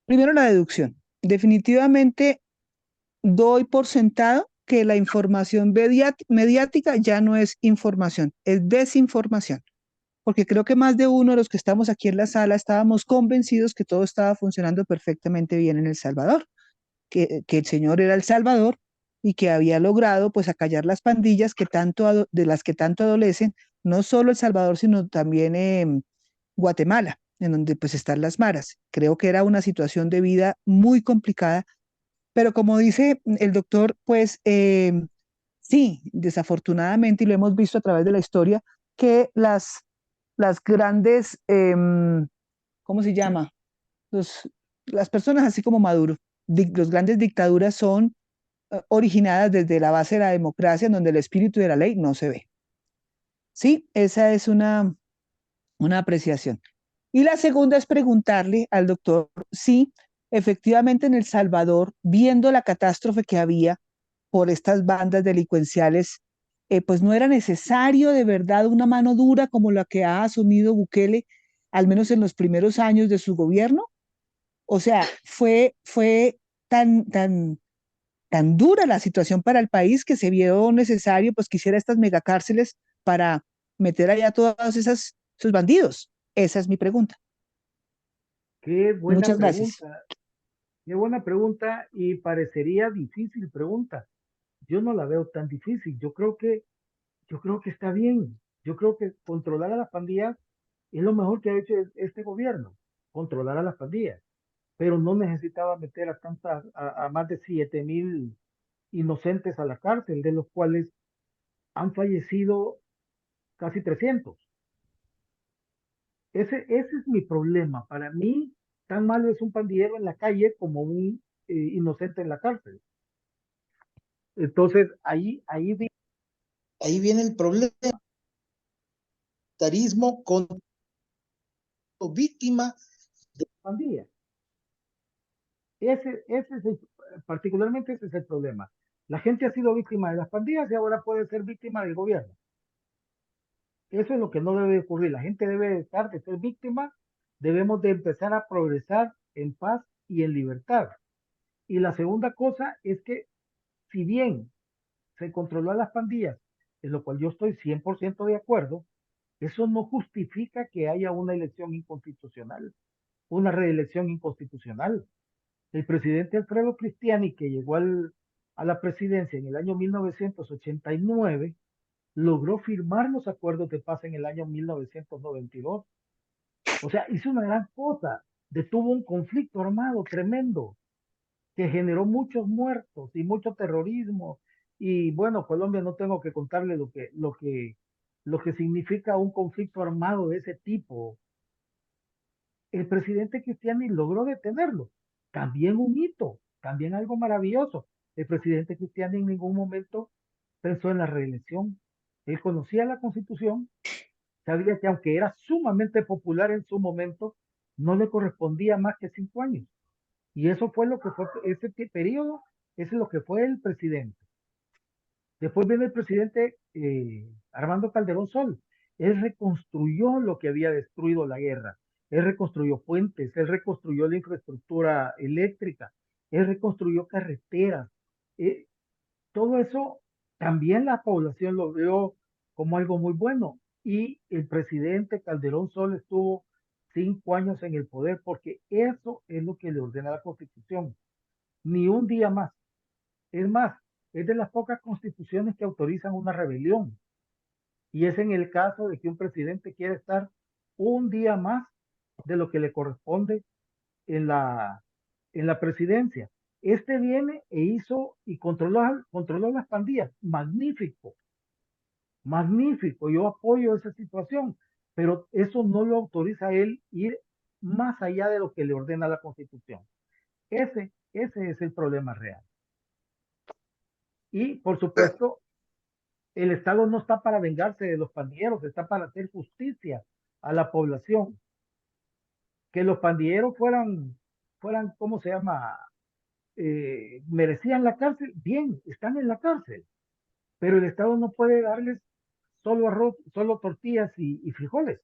Speaker 8: Primero la deducción. Definitivamente doy por sentado que la información mediática ya no es información, es desinformación. Porque creo que más de uno de los que estamos aquí en la sala estábamos convencidos que todo estaba funcionando perfectamente bien en El Salvador, que el señor era El Salvador y que había logrado pues acallar las pandillas de las que tanto adolecen, no solo El Salvador, sino también Guatemala, en donde pues están las maras. Creo que era una situación de vida muy complicada, pero como dice el doctor, pues sí, desafortunadamente, y lo hemos visto a través de la historia, que las grandes, ¿cómo se llama? Las personas así como Maduro, las grandes dictaduras son originadas desde la base de la democracia, en donde el espíritu de la ley no se ve. Sí, esa es una apreciación. Y la segunda es preguntarle al doctor si efectivamente en El Salvador, viendo la catástrofe que había por estas bandas delincuenciales, pues no era necesario de verdad una mano dura como la que ha asumido Bukele, al menos en los primeros años de su gobierno. O sea, fue tan dura la situación para el país que se vio necesario, pues quisiera estas megacárceles para meter allá todos esos bandidos. Esa es mi pregunta.
Speaker 2: Qué buena
Speaker 8: Muchas gracias.
Speaker 2: pregunta. Qué buena pregunta y parecería difícil pregunta. Yo no la veo tan difícil. Yo creo que está bien. Yo creo que controlar a las pandillas es lo mejor que ha hecho este gobierno. Controlar a las pandillas. Pero no necesitaba meter a más de 7,000 inocentes a la cárcel, de los cuales han fallecido casi 300. Ese es mi problema. Para mí, tan malo es un pandillero en la calle como un inocente en la cárcel. Entonces, ahí viene el problema. Tarismo con víctima de pandilla. Particularmente ese es el problema. La gente ha sido víctima de las pandillas y ahora puede ser víctima del gobierno. Eso es lo que no debe ocurrir. La gente debe dejar de ser víctima. Debemos de empezar a progresar en paz y en libertad. Y la segunda cosa es que, si bien se controló a las pandillas, en lo cual yo estoy 100% de acuerdo, eso no justifica que haya una elección inconstitucional, una reelección inconstitucional. El presidente Alfredo Cristiani, que llegó a la presidencia en el año 1989, logró firmar los acuerdos de paz en el año 1992. O sea, hizo una gran cosa, detuvo un conflicto armado tremendo que generó muchos muertos y mucho terrorismo. Y bueno, Colombia no tengo que contarle lo que significa un conflicto armado de ese tipo. El presidente Cristiani logró detenerlo. También un hito, también algo maravilloso. El presidente Cristiani en ningún momento pensó en la reelección. Él conocía la Constitución, sabía que aunque era sumamente popular en su momento, no le correspondía más que 5 años. Y eso fue lo que fue ese periodo, ese es lo que fue el presidente. Después viene el presidente Armando Calderón Sol. Él reconstruyó lo que había destruido la guerra. Él reconstruyó puentes, él reconstruyó la infraestructura eléctrica, él reconstruyó carreteras. Eh, Todo eso también la población lo vio como algo muy bueno. Y el presidente Calderón Sol estuvo 5 años en el poder porque eso es lo que le ordena la Constitución. Ni un día más. Es más, es de las pocas constituciones que autorizan una rebelión. Y es en el caso de que un presidente quiera estar un día más de lo que le corresponde en la presidencia. Este viene e hizo y controló las pandillas. Magnífico, magnífico. Yo apoyo esa situación, pero eso no lo autoriza a él ir más allá de lo que le ordena la Constitución. Ese es el problema real. Y, por supuesto, el Estado no está para vengarse de los pandilleros, está para hacer justicia a la población. Que los pandilleros fueran, ¿cómo se llama? Merecían la cárcel, bien, están en la cárcel, pero el Estado no puede darles solo arroz, solo tortillas y frijoles,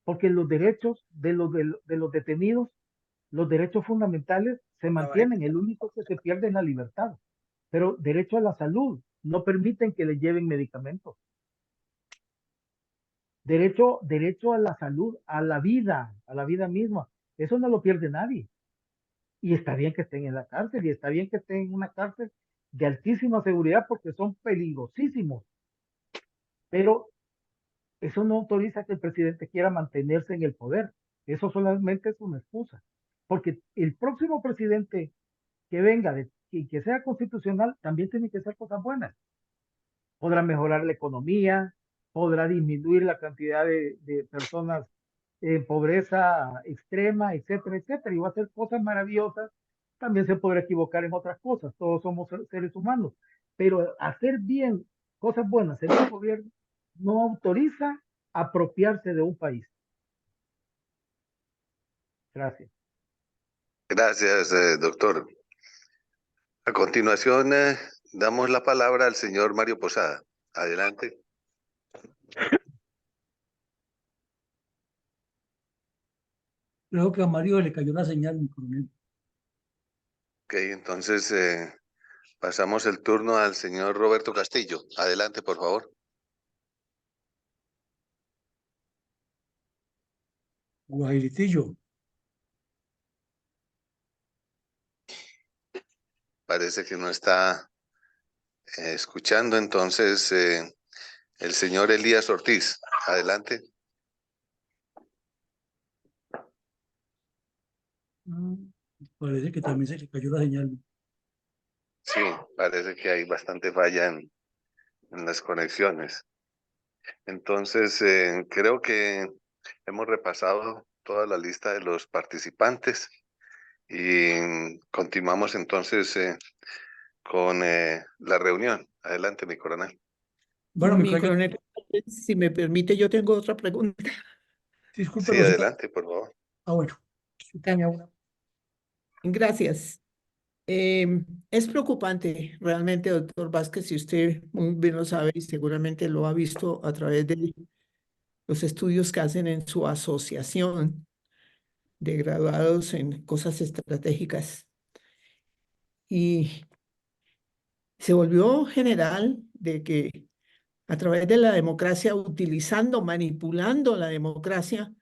Speaker 2: porque los derechos de los detenidos, los derechos fundamentales se mantienen, el único que se pierde es la libertad, pero derecho a la salud, no permiten que les lleven medicamentos. Derecho a la salud, a la vida misma. Eso no lo pierde nadie. Y está bien que estén en la cárcel, y está bien que estén en una cárcel de altísima seguridad porque son peligrosísimos. Pero eso no autoriza que el presidente quiera mantenerse en el poder. Eso solamente es una excusa. Porque el próximo presidente que venga y que sea constitucional también tiene que hacer cosas buenas. Podrá mejorar la economía, podrá disminuir la cantidad de personas en pobreza extrema, etcétera, etcétera, y va a hacer cosas maravillosas. También se podrá equivocar en otras cosas, todos somos seres humanos, pero hacer bien cosas buenas en el gobierno no autoriza apropiarse de un país. Gracias.
Speaker 4: Gracias, doctor. A continuación, damos la palabra al señor Mario Posada. Adelante.
Speaker 1: Creo que a Mario le cayó la señal, mi coronel.
Speaker 4: Ok, entonces pasamos el turno al señor Roberto Castillo. Adelante, por favor.
Speaker 1: Guajiritillo.
Speaker 4: Parece que no está escuchando, entonces el señor Elías Ortiz. Adelante.
Speaker 1: Parece que también se le cayó la señal.
Speaker 4: Sí, parece que hay bastante falla en las conexiones. Entonces, creo que hemos repasado toda la lista de los participantes y continuamos entonces con la reunión. Adelante, mi coronel.
Speaker 1: Bueno,
Speaker 3: Mi coronel, si me permite, yo tengo otra pregunta.
Speaker 1: disculpe,
Speaker 4: Sí,
Speaker 1: Rosita.
Speaker 4: adelante, por favor.
Speaker 1: Bueno, tenía una.
Speaker 3: Gracias. Es preocupante realmente, doctor Vázquez, si usted muy bien lo sabe y seguramente lo ha visto a través de los estudios que hacen en su asociación de graduados en cosas estratégicas. Y se volvió general de que a través de la democracia, utilizando, manipulando la democracia,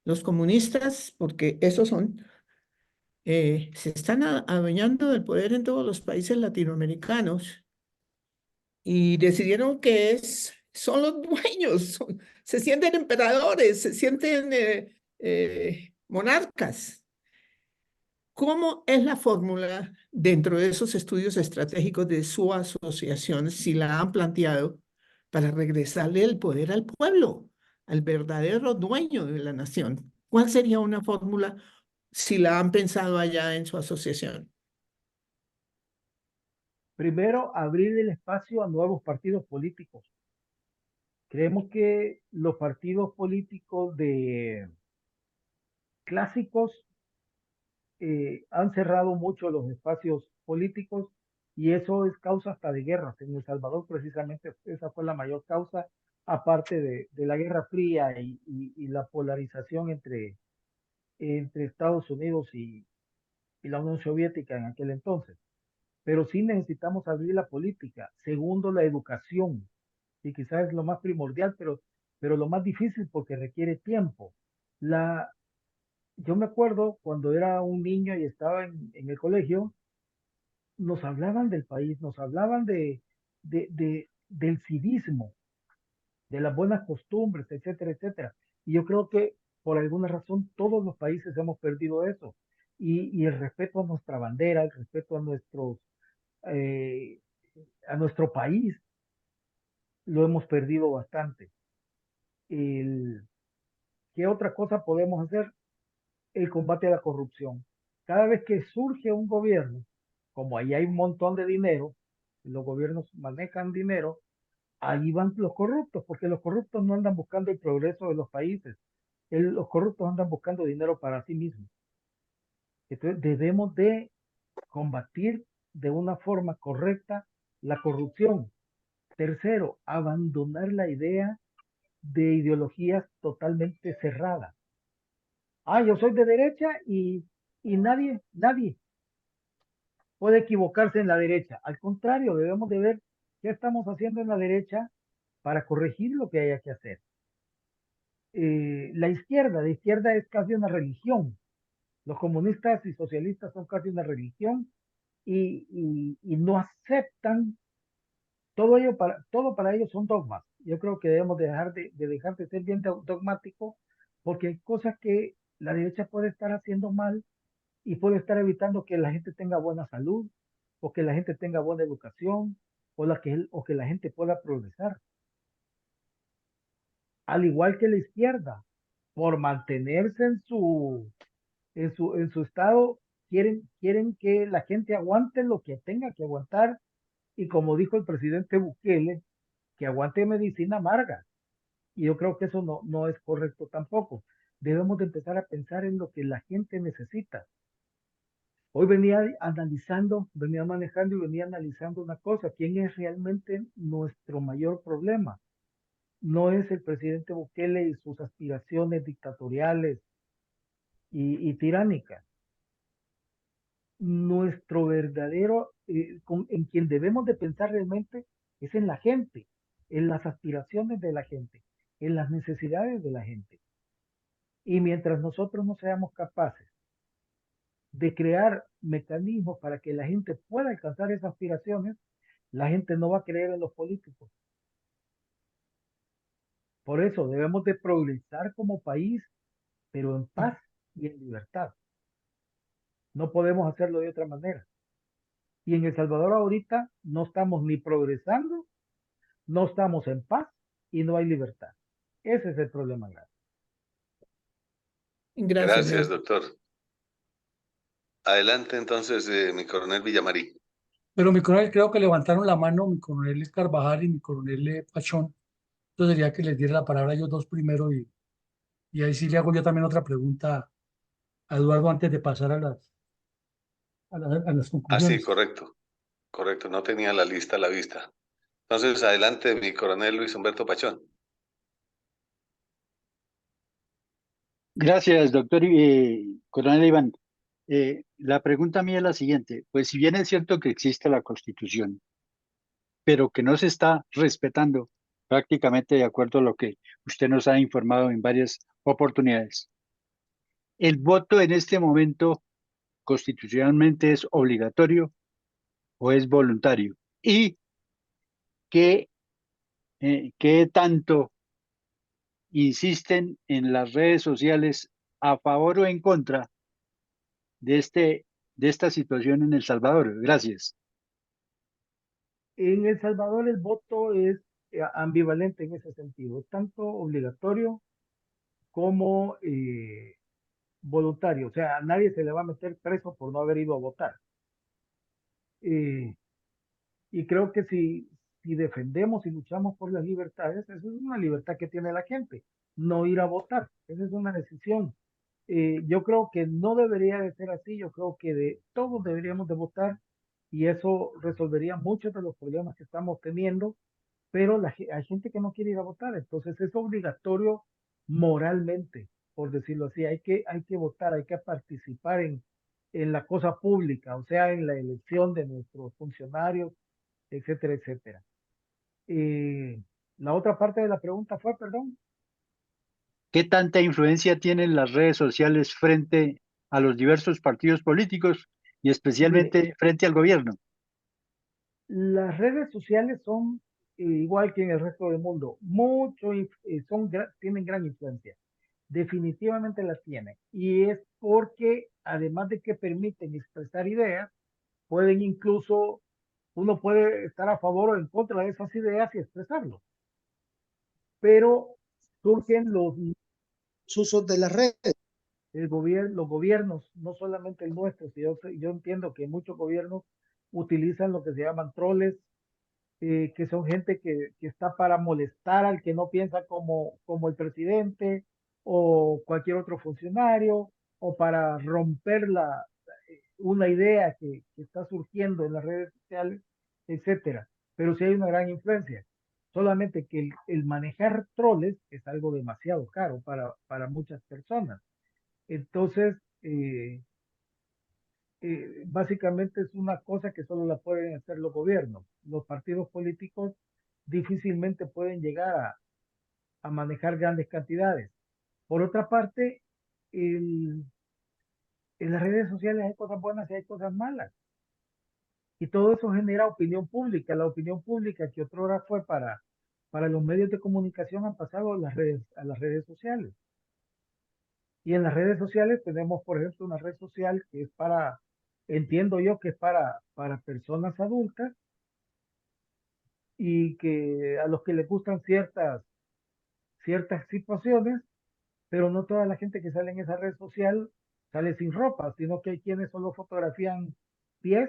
Speaker 3: los comunistas, porque esos son, se están adueñando del poder en todos los países latinoamericanos y decidieron que son los dueños, se sienten emperadores, se sienten monarcas. ¿Cómo es la fórmula dentro de esos estudios estratégicos de su asociación, si la han planteado, para regresarle el poder al pueblo, al verdadero dueño de la nación? ¿Cuál sería una fórmula si la han pensado allá en su asociación?
Speaker 2: Primero, abrir el espacio a nuevos partidos políticos. Creemos que los partidos políticos de clásicos han cerrado mucho los espacios políticos y eso es causa hasta de guerras. En El Salvador precisamente esa fue la mayor causa, aparte de la Guerra Fría y la polarización entre Estados Unidos y la Unión Soviética en aquel entonces. Pero sí necesitamos abrir la política. Segundo, la educación, y quizás es lo más primordial, pero lo más difícil porque requiere tiempo. Yo me acuerdo cuando era un niño y estaba en el colegio, nos hablaban del país, nos hablaban del civismo, de las buenas costumbres, etcétera, etcétera. Y yo creo que por alguna razón todos los países hemos perdido eso. Y el respeto a nuestra bandera, el respeto eh, a nuestro país, lo hemos perdido bastante. El, ¿Qué otra cosa podemos hacer? El combate a la corrupción. Cada vez que surge un gobierno, como ahí hay un montón de dinero, los gobiernos manejan dinero, ahí van los corruptos, porque los corruptos no andan buscando el progreso de los países, los corruptos andan buscando dinero para sí mismos. Entonces debemos de combatir de una forma correcta la corrupción. Tercero, abandonar la idea de ideologías totalmente cerradas. Yo soy de derecha y nadie puede equivocarse en la derecha. Al contrario, debemos de ver qué estamos haciendo en la derecha para corregir lo que haya que hacer. La izquierda es casi una religión. Los comunistas y socialistas son casi una religión y no aceptan todo para ellos son dogmas. Yo creo que debemos dejar de ser bien dogmáticos porque hay cosas que la derecha puede estar haciendo mal y puede estar evitando que la gente tenga buena salud o que la gente tenga buena educación o que la gente pueda progresar. Al igual que la izquierda, por mantenerse en su estado, quieren que la gente aguante lo que tenga que aguantar y como dijo el presidente Bukele, que aguante medicina amarga. Y yo creo que eso no es correcto tampoco. Debemos de empezar a pensar en lo que la gente necesita. Hoy venía manejando y venía analizando una cosa, ¿quién es realmente nuestro mayor problema? No es el presidente Bukele y sus aspiraciones dictatoriales y tiránicas. Nuestro verdadero, en quien debemos de pensar realmente es en la gente, en las aspiraciones de la gente, en las necesidades de la gente. Y mientras nosotros no seamos capaces de crear mecanismos para que la gente pueda alcanzar esas aspiraciones, la gente no va a creer en los políticos. Por eso debemos de progresar como país, pero en paz y en libertad. No podemos hacerlo de otra manera. Y en El Salvador ahorita no estamos ni progresando, no estamos en paz y no hay libertad. Ese es el problema grave.
Speaker 3: Gracias,
Speaker 4: Gracias, doctor. Adelante entonces, mi coronel Villamarí.
Speaker 1: Pero mi coronel, creo que levantaron la mano mi coronel Carvajal y mi coronel Pachón. Entonces sería que les diera la palabra a ellos dos primero y ahí sí le hago yo también otra pregunta a Eduardo antes de pasar a las
Speaker 4: Ah, sí,
Speaker 1: conclusiones.
Speaker 4: correcto. Correcto, no tenía la lista a la vista. Entonces, adelante, mi coronel Luis Humberto Pachón.
Speaker 6: Gracias, doctor Coronel Iván. La pregunta mía es la siguiente. Pues si bien es cierto que existe la Constitución, pero que no se está respetando prácticamente de acuerdo a lo que usted nos ha informado en varias oportunidades, ¿el voto en este momento constitucionalmente es obligatorio o es voluntario? ¿Y qué, qué tanto insisten en las redes sociales a favor o en contra de, de esta situación en El Salvador? Gracias.
Speaker 2: En El Salvador el voto es ambivalente en ese sentido, tanto obligatorio como voluntario. O sea, a nadie se le va a meter preso por no haber ido a votar. Eh, y creo que si defendemos y luchamos por las libertades, esa es una libertad que tiene la gente, no ir a votar. Esa es una decisión. Yo creo que no debería de ser así, yo creo que todos deberíamos de votar y eso resolvería muchos de los problemas que estamos teniendo, pero hay gente que no quiere ir a votar, entonces es obligatorio moralmente, por decirlo así, hay que votar, hay que participar en la cosa pública, o sea, en la elección de nuestros funcionarios, etcétera, etcétera. La otra parte de la pregunta fue, perdón.
Speaker 6: ¿Qué tanta influencia tienen las redes sociales frente a los diversos partidos políticos y
Speaker 2: Mire,
Speaker 6: especialmente frente al gobierno?
Speaker 2: las redes sociales son igual que en el resto del mundo, tienen gran influencia. Definitivamente la tienen. Y es porque, además de que permiten expresar ideas, pueden incluso, uno puede estar a favor o en contra de esas ideas y expresarlo. Pero surgen los usos de las redes. Los gobiernos, no solamente el nuestro, yo entiendo que muchos gobiernos utilizan lo que se llaman troles, que son gente que está para molestar al que no piensa como el presidente o cualquier otro funcionario, o para romper una idea que está surgiendo en las redes sociales, etcétera. Pero sí hay una gran influencia. Solamente que el manejar troles es algo demasiado caro para muchas personas. Entonces, básicamente es una cosa que solo la pueden hacer los gobiernos. Los partidos políticos difícilmente pueden llegar a manejar grandes cantidades. Por otra parte, en las redes sociales hay cosas buenas y hay cosas malas. Y todo eso genera opinión pública. La opinión pública que otrora fue para los medios de comunicación han pasado a las redes sociales. Y en las redes sociales tenemos, por ejemplo, una red social que es entiendo yo que es para personas adultas y que a los que les gustan ciertas situaciones, pero no toda la gente que sale en esa red social sale sin ropa, sino que hay quienes solo fotografían pies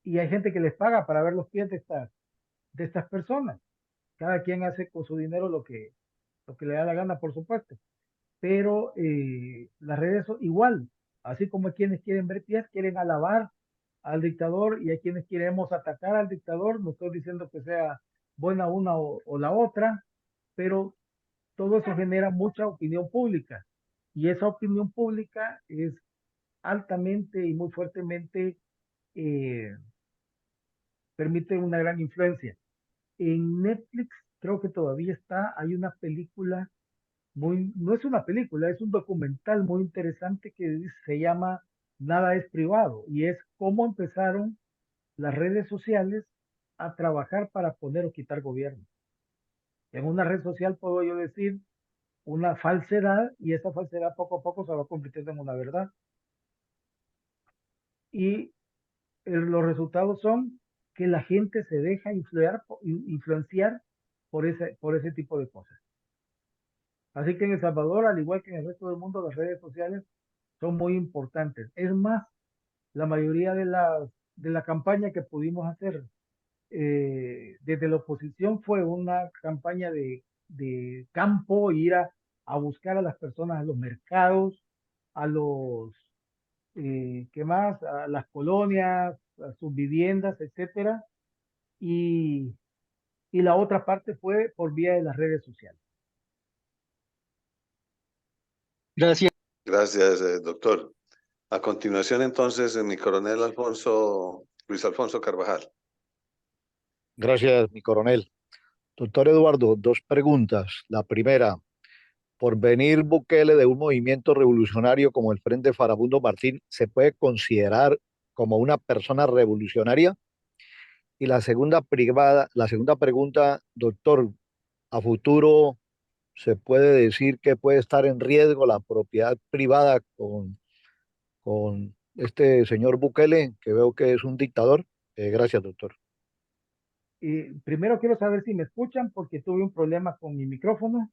Speaker 2: y hay gente que les paga para ver los pies de estas personas. Cada quien hace con su dinero lo que le da la gana, por supuesto. Pero las redes son igual, así como hay quienes quieren ver pies, quieren alabar al dictador y hay quienes queremos atacar al dictador, no estoy diciendo que sea buena una o la otra, pero todo eso genera mucha opinión pública y esa opinión pública es altamente y muy fuertemente eh, permite una gran influencia. En Netflix creo que todavía hay una película no es una película, es un documental muy interesante que se llama Nada es privado y es cómo empezaron las redes sociales a trabajar para poner o quitar gobierno. En una red social puedo yo decir una falsedad y esa falsedad poco a poco se va convirtiendo en una verdad. Y los resultados son que la gente se deja influenciar por ese tipo de cosas. Así que en El Salvador, al igual que en el resto del mundo, las redes sociales son muy importantes. Es más, la mayoría de la campaña que pudimos hacer desde la oposición fue una campaña de campo, ir a buscar a las personas a los mercados, a ¿qué más? A las colonias, a sus viviendas, etcétera. Y, y la otra parte fue por vía de las redes sociales.
Speaker 6: Gracias.
Speaker 4: Gracias, doctor. A continuación, entonces, mi coronel Luis Alfonso Carvajal.
Speaker 5: Gracias, mi coronel. Doctor Eduardo, dos preguntas. La primera, por venir Bukele de un movimiento revolucionario como el Frente Farabundo Martín, ¿se puede considerar como una persona revolucionaria? Y la segunda pregunta, doctor, a futuro se puede decir que puede estar en riesgo la propiedad privada con este señor Bukele, que veo que es un dictador. Gracias, doctor.
Speaker 2: Primero quiero saber si me escuchan porque tuve un problema con mi micrófono.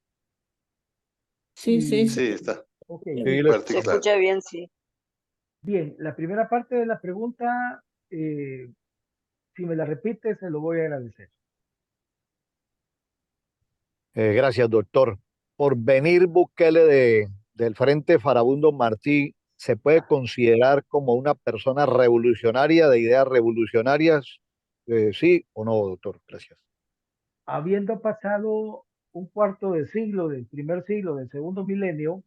Speaker 3: Sí, sí,
Speaker 4: Sí,
Speaker 3: sí.
Speaker 4: está
Speaker 2: Ok,
Speaker 5: Sí,
Speaker 4: fuerte
Speaker 7: Se
Speaker 4: y claro.
Speaker 7: escucha bien, sí.
Speaker 2: bien, la primera parte de la pregunta, si me la repite, se lo voy a agradecer.
Speaker 5: Gracias, doctor. Por venir Bukele del Frente Farabundo Martí se puede considerar como una persona revolucionaria, de ideas revolucionarias? ¿Sí o no, doctor? Gracias.
Speaker 2: Habiendo pasado un cuarto de siglo, del primer siglo, del segundo milenio,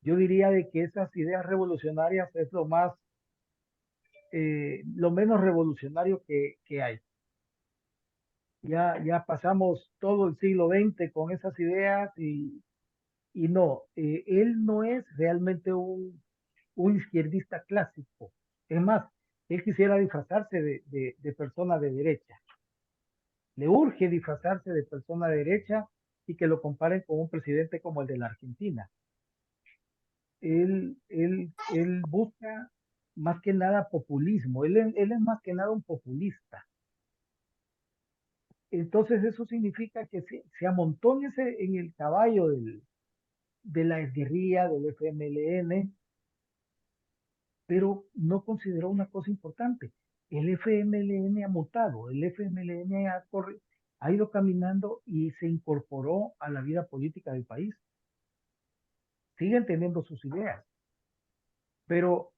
Speaker 2: yo diría de que esas ideas revolucionarias es lo menos revolucionario que hay. Ya pasamos todo el siglo XX con esas ideas y no, él no es realmente un izquierdista clásico. Es más, él quisiera disfrazarse de persona de derecha. Le urge disfrazarse de persona de derecha y que lo comparen con un presidente como el de la Argentina. Él busca más que nada populismo. Él es más que nada un populista. Entonces eso significa que se amontone en el caballo de la guerrilla, del FMLN, pero no consideró una cosa importante. El FMLN ha mutado, el FMLN ha ido caminando y se incorporó a la vida política del país. Siguen teniendo sus ideas, pero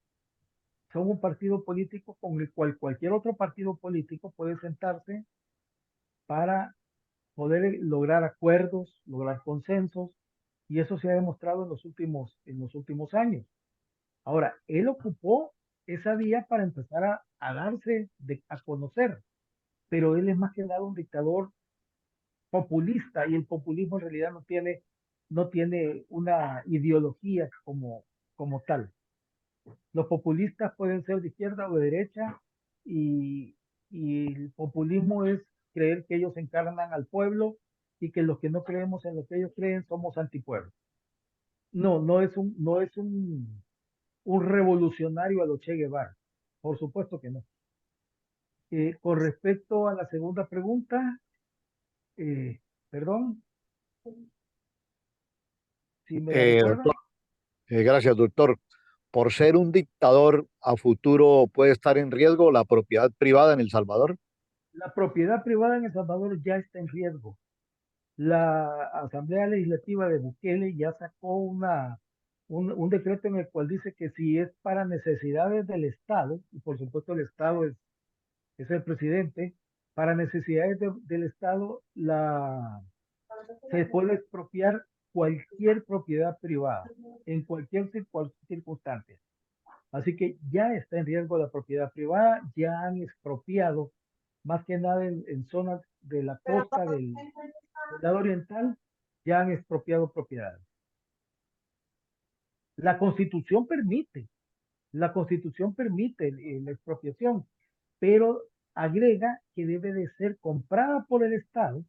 Speaker 2: son un partido político con el cual cualquier otro partido político puede sentarse para poder lograr acuerdos, lograr consensos, y eso se ha demostrado en los últimos años. Ahora, él ocupó esa vía para empezar a darse a conocer, pero él es más que nada un dictador populista y el populismo en realidad no tiene una ideología como tal. Los populistas pueden ser de izquierda o de derecha y el populismo es creer que ellos encarnan al pueblo y que los que no creemos en lo que ellos creen somos antipueblo. No es un revolucionario a lo Che Guevara. Por supuesto que no. Con respecto a la segunda pregunta, eh, perdón, si me la recuerda.
Speaker 5: Doctor, gracias, doctor. Por ser un dictador, a futuro puede estar en riesgo la propiedad privada en El Salvador.
Speaker 2: La propiedad privada en El Salvador ya está en riesgo. La Asamblea Legislativa de Bukele ya sacó un decreto en el cual dice que si es para necesidades del Estado, y por supuesto el Estado es el presidente, para necesidades del Estado se puede expropiar cualquier propiedad privada, en cualquier circunstancia. Así que ya está en riesgo la propiedad privada, ya han expropiado, más que nada en zonas de la costa del lado oriental, ya han expropiado propiedades. La Constitución permite la expropiación, pero agrega que debe de ser comprada por el Estado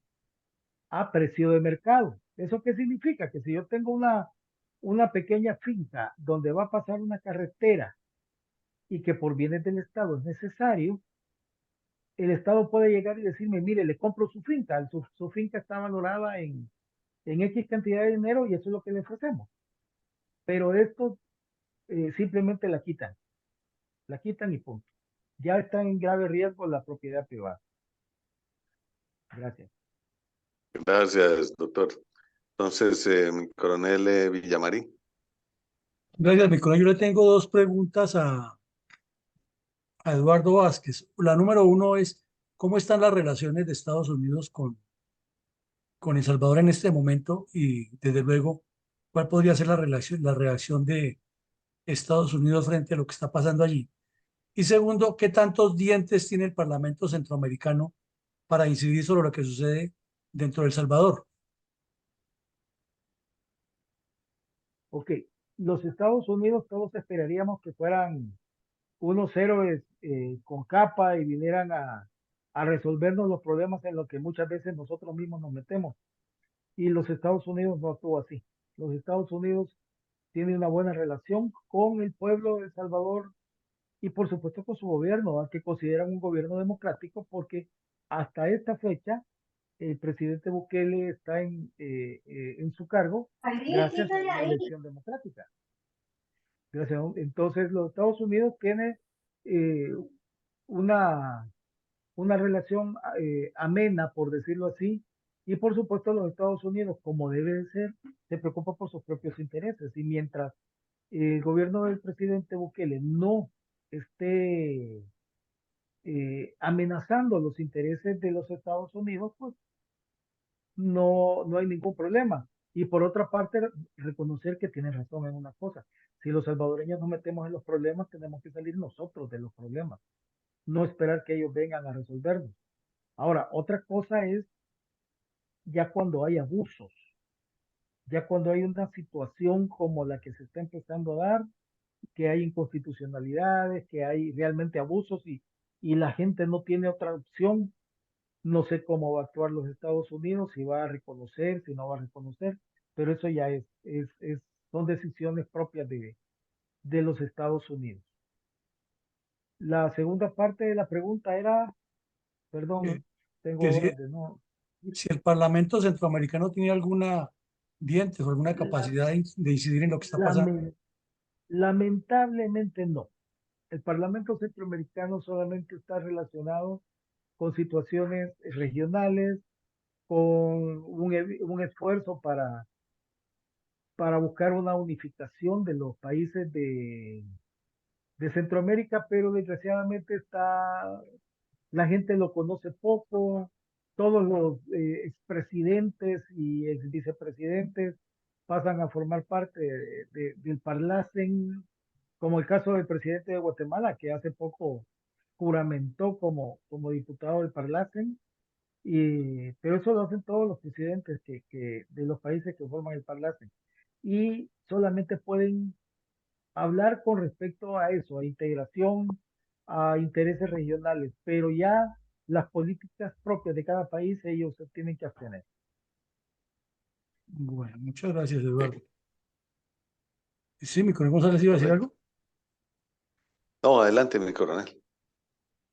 Speaker 2: a precio de mercado. ¿Eso qué significa? Que si yo tengo una pequeña finca donde va a pasar una carretera y que por bienes del Estado es necesario, el Estado puede llegar y decirme, mire, le compro su finca, su finca está valorada en X cantidad de dinero y eso es lo que le ofrecemos. Pero esto simplemente la quitan y punto. Ya está en grave riesgo la propiedad privada. Gracias.
Speaker 4: Gracias, doctor. Entonces, mi coronel Villamarín.
Speaker 1: Gracias, mi coronel. Yo le tengo dos preguntas a Eduardo Vázquez. La número uno es, ¿cómo están las relaciones de Estados Unidos con El Salvador en este momento? Y desde luego, ¿cuál podría ser la reacción de Estados Unidos frente a lo que está pasando allí? Y segundo, ¿qué tantos dientes tiene el Parlamento Centroamericano para incidir sobre lo que sucede dentro de El Salvador?
Speaker 2: Ok, los Estados Unidos todos esperaríamos que fueran unos héroes con capa y vinieran a resolvernos los problemas en los que muchas veces nosotros mismos nos metemos. Y los Estados Unidos no actuó así. Los Estados Unidos tienen una buena relación con el pueblo de El Salvador y por supuesto con su gobierno, que consideran un gobierno democrático porque hasta esta fecha el presidente Bukele está en su cargo gracias a una elección democrática. Entonces los Estados Unidos tienen eh, una relación amena, por decirlo así, Y por supuesto los Estados Unidos, como debe de ser, se preocupa por sus propios intereses. Y mientras el gobierno del presidente Bukele no esté amenazando los intereses de los Estados Unidos, pues no hay ningún problema. Y por otra parte, reconocer que tienen razón en una cosa. Si los salvadoreños nos metemos en los problemas, tenemos que salir nosotros de los problemas, no esperar que ellos vengan a resolvernos. Ahora, otra cosa es ya cuando hay abusos, ya cuando hay una situación como la que se está empezando a dar, que hay inconstitucionalidades, que hay realmente abusos y la gente no tiene otra opción. No sé cómo va a actuar los Estados Unidos, si va a reconocer, si no va a reconocer, pero eso ya son decisiones propias de los Estados Unidos. La segunda parte de la pregunta era,
Speaker 1: Que,
Speaker 2: perdón, tengo
Speaker 1: que si,
Speaker 2: horas de no.
Speaker 1: si el Parlamento centroamericano tiene alguna dientes o alguna capacidad de incidir en lo que está pasando.
Speaker 2: Lamentablemente no. El Parlamento centroamericano solamente está relacionado con situaciones regionales, con un esfuerzo para buscar una unificación de los países de Centroamérica, pero desgraciadamente la gente lo conoce poco, todos los expresidentes y ex vicepresidentes pasan a formar parte del Parlacen, como el caso del presidente de Guatemala, que hace poco juramentó como diputado del Parlacen, pero eso lo hacen todos los presidentes de los países que forman el Parlacen. Y solamente pueden hablar con respecto a eso, a integración, a intereses regionales, pero ya las políticas propias de cada país ellos se tienen que abstener.
Speaker 1: Bueno, muchas gracias, Eduardo. Sí, mi coronel González iba a decir algo.
Speaker 4: No, adelante, mi coronel.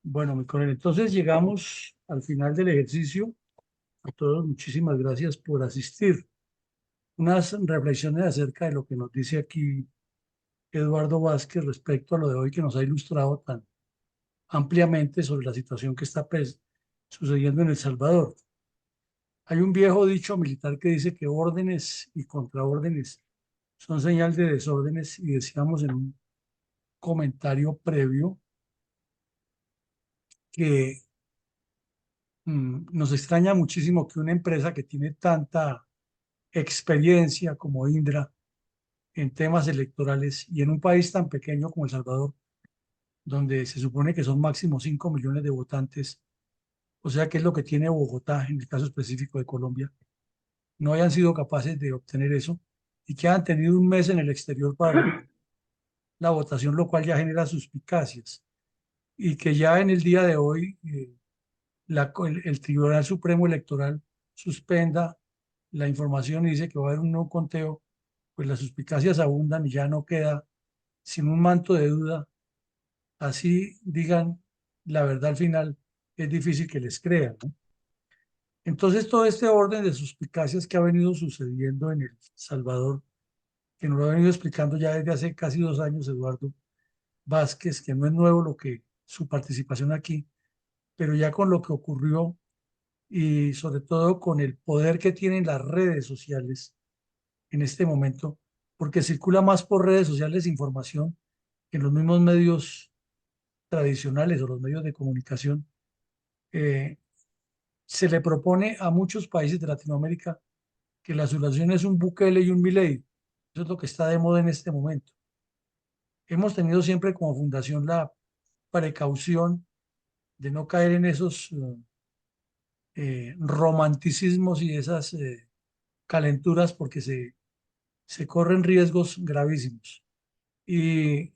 Speaker 1: Bueno, mi coronel, entonces llegamos al final del ejercicio. A todos, muchísimas gracias por asistir. Unas reflexiones acerca de lo que nos dice aquí Eduardo Vázquez respecto a lo de hoy que nos ha ilustrado tan ampliamente sobre la situación que está sucediendo en El Salvador. Hay un viejo dicho militar que dice que órdenes y contraórdenes son señal de desórdenes y decíamos en un comentario previo que nos extraña muchísimo que una empresa que tiene tanta experiencia como Indra en temas electorales y en un país tan pequeño como El Salvador, donde se supone que son máximo 5 millones de votantes, o sea que es lo que tiene Bogotá en el caso específico de Colombia, no hayan sido capaces de obtener eso y que han tenido un mes en el exterior para la votación, lo cual ya genera suspicacias y que ya en el día de hoy el Tribunal Supremo Electoral suspenda la información y dice que va a haber un nuevo conteo, pues las suspicacias abundan y ya no queda sin un manto de duda. Así digan la verdad al final, es difícil que les crean, ¿no? Entonces, todo este orden de suspicacias que ha venido sucediendo en El Salvador, que nos lo ha venido explicando ya desde hace casi 2 años Eduardo Vázquez, que no es nuevo lo que su participación aquí, pero ya con lo que ocurrió y sobre todo con el poder que tienen las redes sociales en este momento, porque circula más por redes sociales información que en los mismos medios tradicionales o los medios de comunicación. Se le propone a muchos países de Latinoamérica que la solución es un Bukele y un Milei. Eso es lo que está de moda en este momento. Hemos tenido siempre como fundación la precaución de no caer en esos romanticismos y esas calenturas porque se corren riesgos gravísimos. Y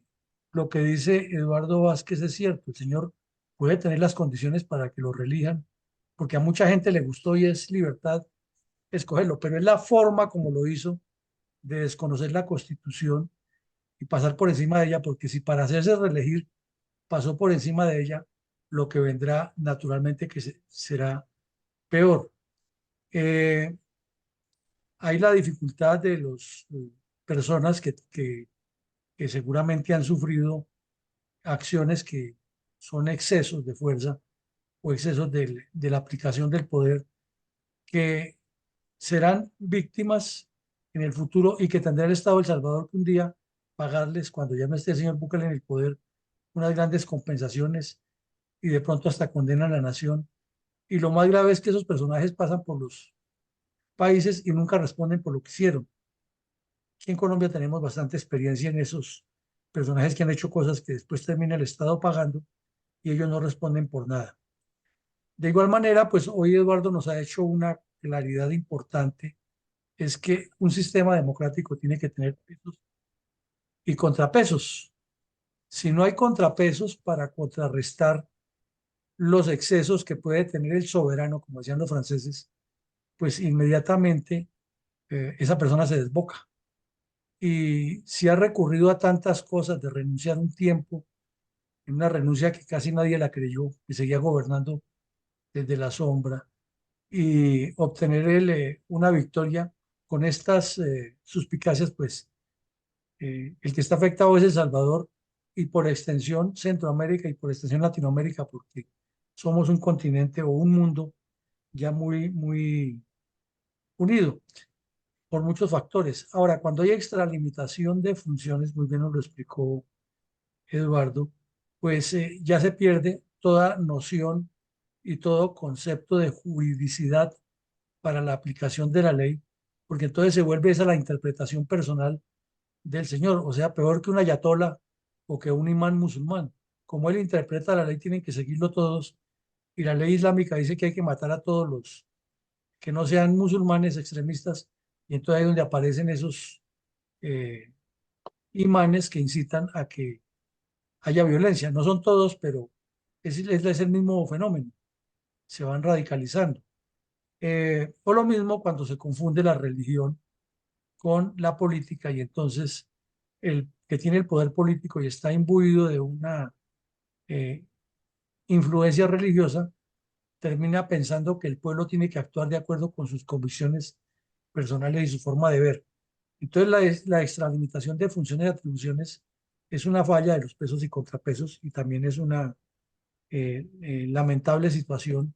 Speaker 1: lo que dice Eduardo Vázquez es cierto, el señor puede tener las condiciones para que lo reelijan, porque a mucha gente le gustó y es libertad escogerlo, pero es la forma como lo hizo de desconocer la Constitución y pasar por encima de ella, porque si para hacerse reelegir pasó por encima de ella, lo que vendrá naturalmente que será peor. Hay la dificultad de las personas que seguramente han sufrido acciones que son excesos de fuerza o excesos de la aplicación del poder que serán víctimas en el futuro y que tendrá el Estado de El Salvador que un día pagarles, cuando ya no esté el señor Bukele en el poder, unas grandes compensaciones y de pronto hasta condenan a la nación. Y lo más grave es que esos personajes pasan por los países y nunca responden por lo que hicieron. Aquí en Colombia tenemos bastante experiencia en esos personajes que han hecho cosas que después termina el Estado pagando y ellos no responden por nada. De igual manera, pues hoy Eduardo nos ha hecho una claridad importante, es que un sistema democrático tiene que tener pesos y contrapesos. Si no hay contrapesos para contrarrestar los excesos que puede tener el soberano, como decían los franceses, pues inmediatamente esa persona se desboca. Y si ha recurrido a tantas cosas de renunciar un tiempo, en una renuncia que casi nadie la creyó, que seguía gobernando desde la sombra, y obtener una victoria con estas suspicacias, pues el que está afectado es El Salvador y por extensión Centroamérica y por extensión Latinoamérica, porque somos un continente o un mundo ya muy, muy unido por muchos factores. Ahora, cuando hay extralimitación de funciones, muy bien nos lo explicó Eduardo, pues ya se pierde toda noción y todo concepto de juridicidad para la aplicación de la ley, porque entonces se vuelve esa la interpretación personal del Señor, o sea, peor que un ayatola o que un imán musulmán. Como él interpreta la ley, tienen que seguirlo todos, y la ley islámica dice que hay que matar a todos los que no sean musulmanes extremistas, y entonces ahí es donde aparecen esos eh, imanes que incitan a que haya violencia. No son todos, pero es el mismo fenómeno, se van radicalizando. O lo mismo cuando se confunde la religión con la política y entonces el que tiene el poder político y está imbuido de una eh, influencia religiosa termina pensando que el pueblo tiene que actuar de acuerdo con sus convicciones personales y su forma de ver. Entonces la extralimitación de funciones y atribuciones es una falla de los pesos y contrapesos y también es una lamentable situación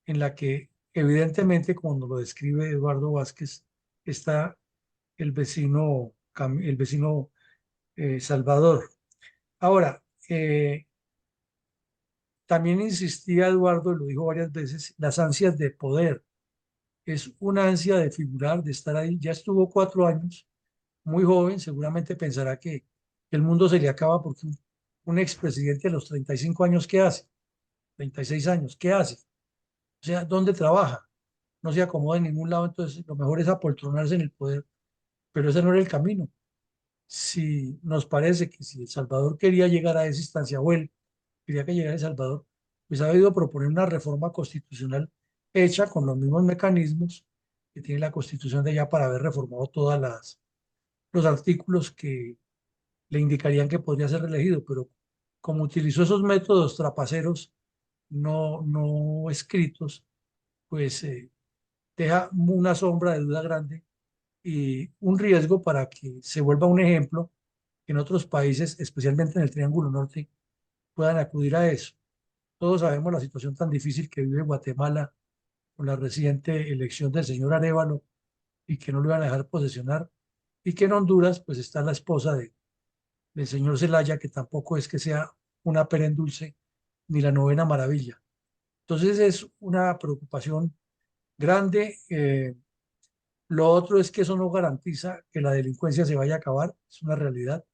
Speaker 1: en la que evidentemente, como nos lo describe Eduardo Vázquez, está el vecino Salvador. Ahora, también insistía Eduardo, y lo dijo varias veces, las ansias de poder. Es una ansia de figurar, de estar ahí. Ya estuvo 4 años, muy joven, seguramente pensará que el mundo se le acaba porque un expresidente a los 35 años, ¿qué hace? 36 años, ¿qué hace? O sea, ¿dónde trabaja? No se acomoda en ningún lado, entonces lo mejor es apoltronarse en el poder, pero ese no era el camino. Si nos parece que si El Salvador quería llegar a esa instancia, o él quería que llegara a El Salvador, pues ha debido proponer una reforma constitucional hecha con los mismos mecanismos que tiene la Constitución de allá para haber reformado todos los artículos que le indicarían que podría ser reelegido, pero como utilizó esos métodos trapaceros no escritos, pues deja una sombra de duda grande y un riesgo para que se vuelva un ejemplo que en otros países, especialmente en el Triángulo Norte, puedan acudir a eso. Todos sabemos la situación tan difícil que vive Guatemala con la reciente elección del señor Arévalo y que no lo iban a dejar posesionar, y que en Honduras pues está la esposa del señor Zelaya, que tampoco es que sea una pera en dulce ni la novena maravilla. Entonces es una preocupación grande. Lo otro es que eso no garantiza que la delincuencia se vaya a acabar, es una realidad,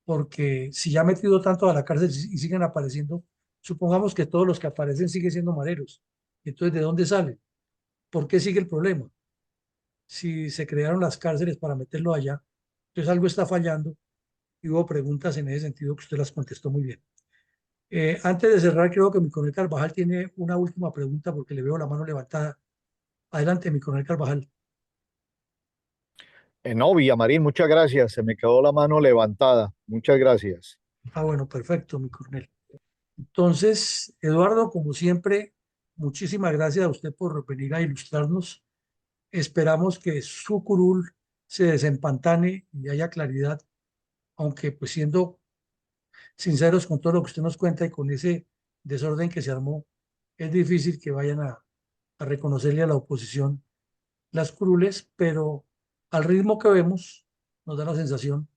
Speaker 1: porque si ya ha metido tanto a la cárcel y siguen apareciendo, supongamos que todos los que aparecen siguen siendo mareros. Entonces, ¿de dónde salen? ¿Por qué sigue el problema? Si se crearon las cárceles para meterlo allá, entonces algo está fallando y hubo preguntas en ese sentido que usted las contestó muy bien. Antes de cerrar, creo que mi coronel Carvajal tiene una última pregunta porque le veo la mano levantada. Adelante, mi coronel Carvajal.
Speaker 5: No, Villamarín, muchas gracias. Se me quedó la mano levantada. Muchas gracias.
Speaker 1: Ah, bueno, perfecto, mi coronel. Entonces, Eduardo, como siempre, muchísimas gracias a usted por venir a ilustrarnos. Esperamos que su curul se desempantane y haya claridad, aunque pues siendo sinceros con todo lo que usted nos cuenta y con ese desorden que se armó, es difícil que vayan a reconocerle a la oposición las curules, pero al ritmo que vemos, nos da la sensación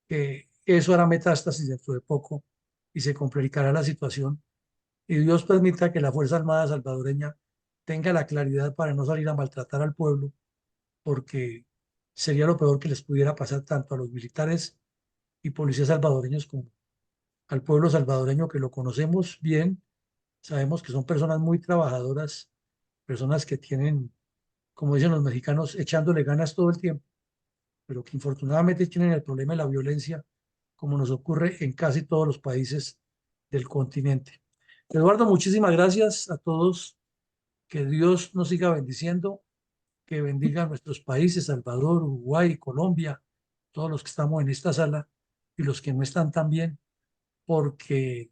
Speaker 1: que eso hará metástasis dentro de poco y se complicará la situación. Y Dios permita que la Fuerza Armada salvadoreña tenga la claridad para no salir a maltratar al pueblo, porque sería lo peor que les pudiera pasar tanto a los militares y policías salvadoreños como al pueblo salvadoreño, que lo conocemos bien. Sabemos que son personas muy trabajadoras, personas que tienen, como dicen los mexicanos, echándole ganas todo el tiempo, pero que infortunadamente tienen el problema de la violencia, como nos ocurre en casi todos los países del continente. Eduardo, muchísimas gracias a todos. Que Dios nos siga bendiciendo, que bendiga a nuestros países, Salvador, Uruguay, Colombia, todos los que estamos en esta sala y los que no están también, porque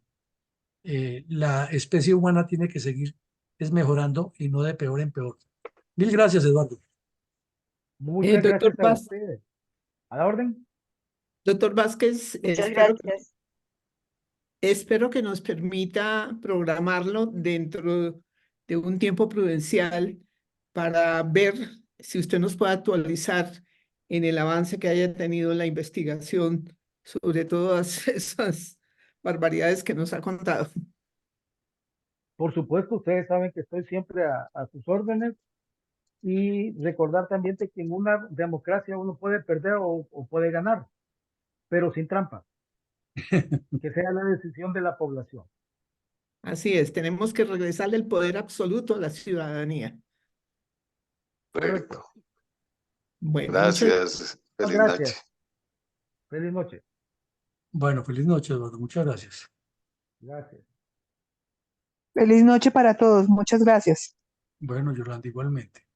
Speaker 1: la especie humana tiene que seguir es mejorando y no de peor en peor. Mil gracias, Eduardo.
Speaker 2: Muchas
Speaker 3: Doctor
Speaker 2: gracias a ustedes. A la orden.
Speaker 3: Doctor Vázquez,
Speaker 7: Muchas gracias.
Speaker 3: espero que nos permita programarlo dentro de un tiempo prudencial para ver si usted nos puede actualizar en el avance que haya tenido la investigación sobre todas esas barbaridades que nos ha contado.
Speaker 2: Por supuesto, ustedes saben que estoy siempre a sus órdenes, y recordar también de que en una democracia uno puede perder o puede ganar, pero sin trampa, que sea la decisión de la población.
Speaker 3: Así es, tenemos que regresarle el poder absoluto a la ciudadanía.
Speaker 4: Perfecto.
Speaker 3: Bueno,
Speaker 4: Gracias. Feliz noche.
Speaker 2: Gracias. Feliz noche.
Speaker 1: Bueno, feliz noche, Eduardo. Muchas gracias.
Speaker 2: Gracias.
Speaker 8: Feliz noche para todos. Muchas gracias.
Speaker 1: Bueno, Yolanda, igualmente.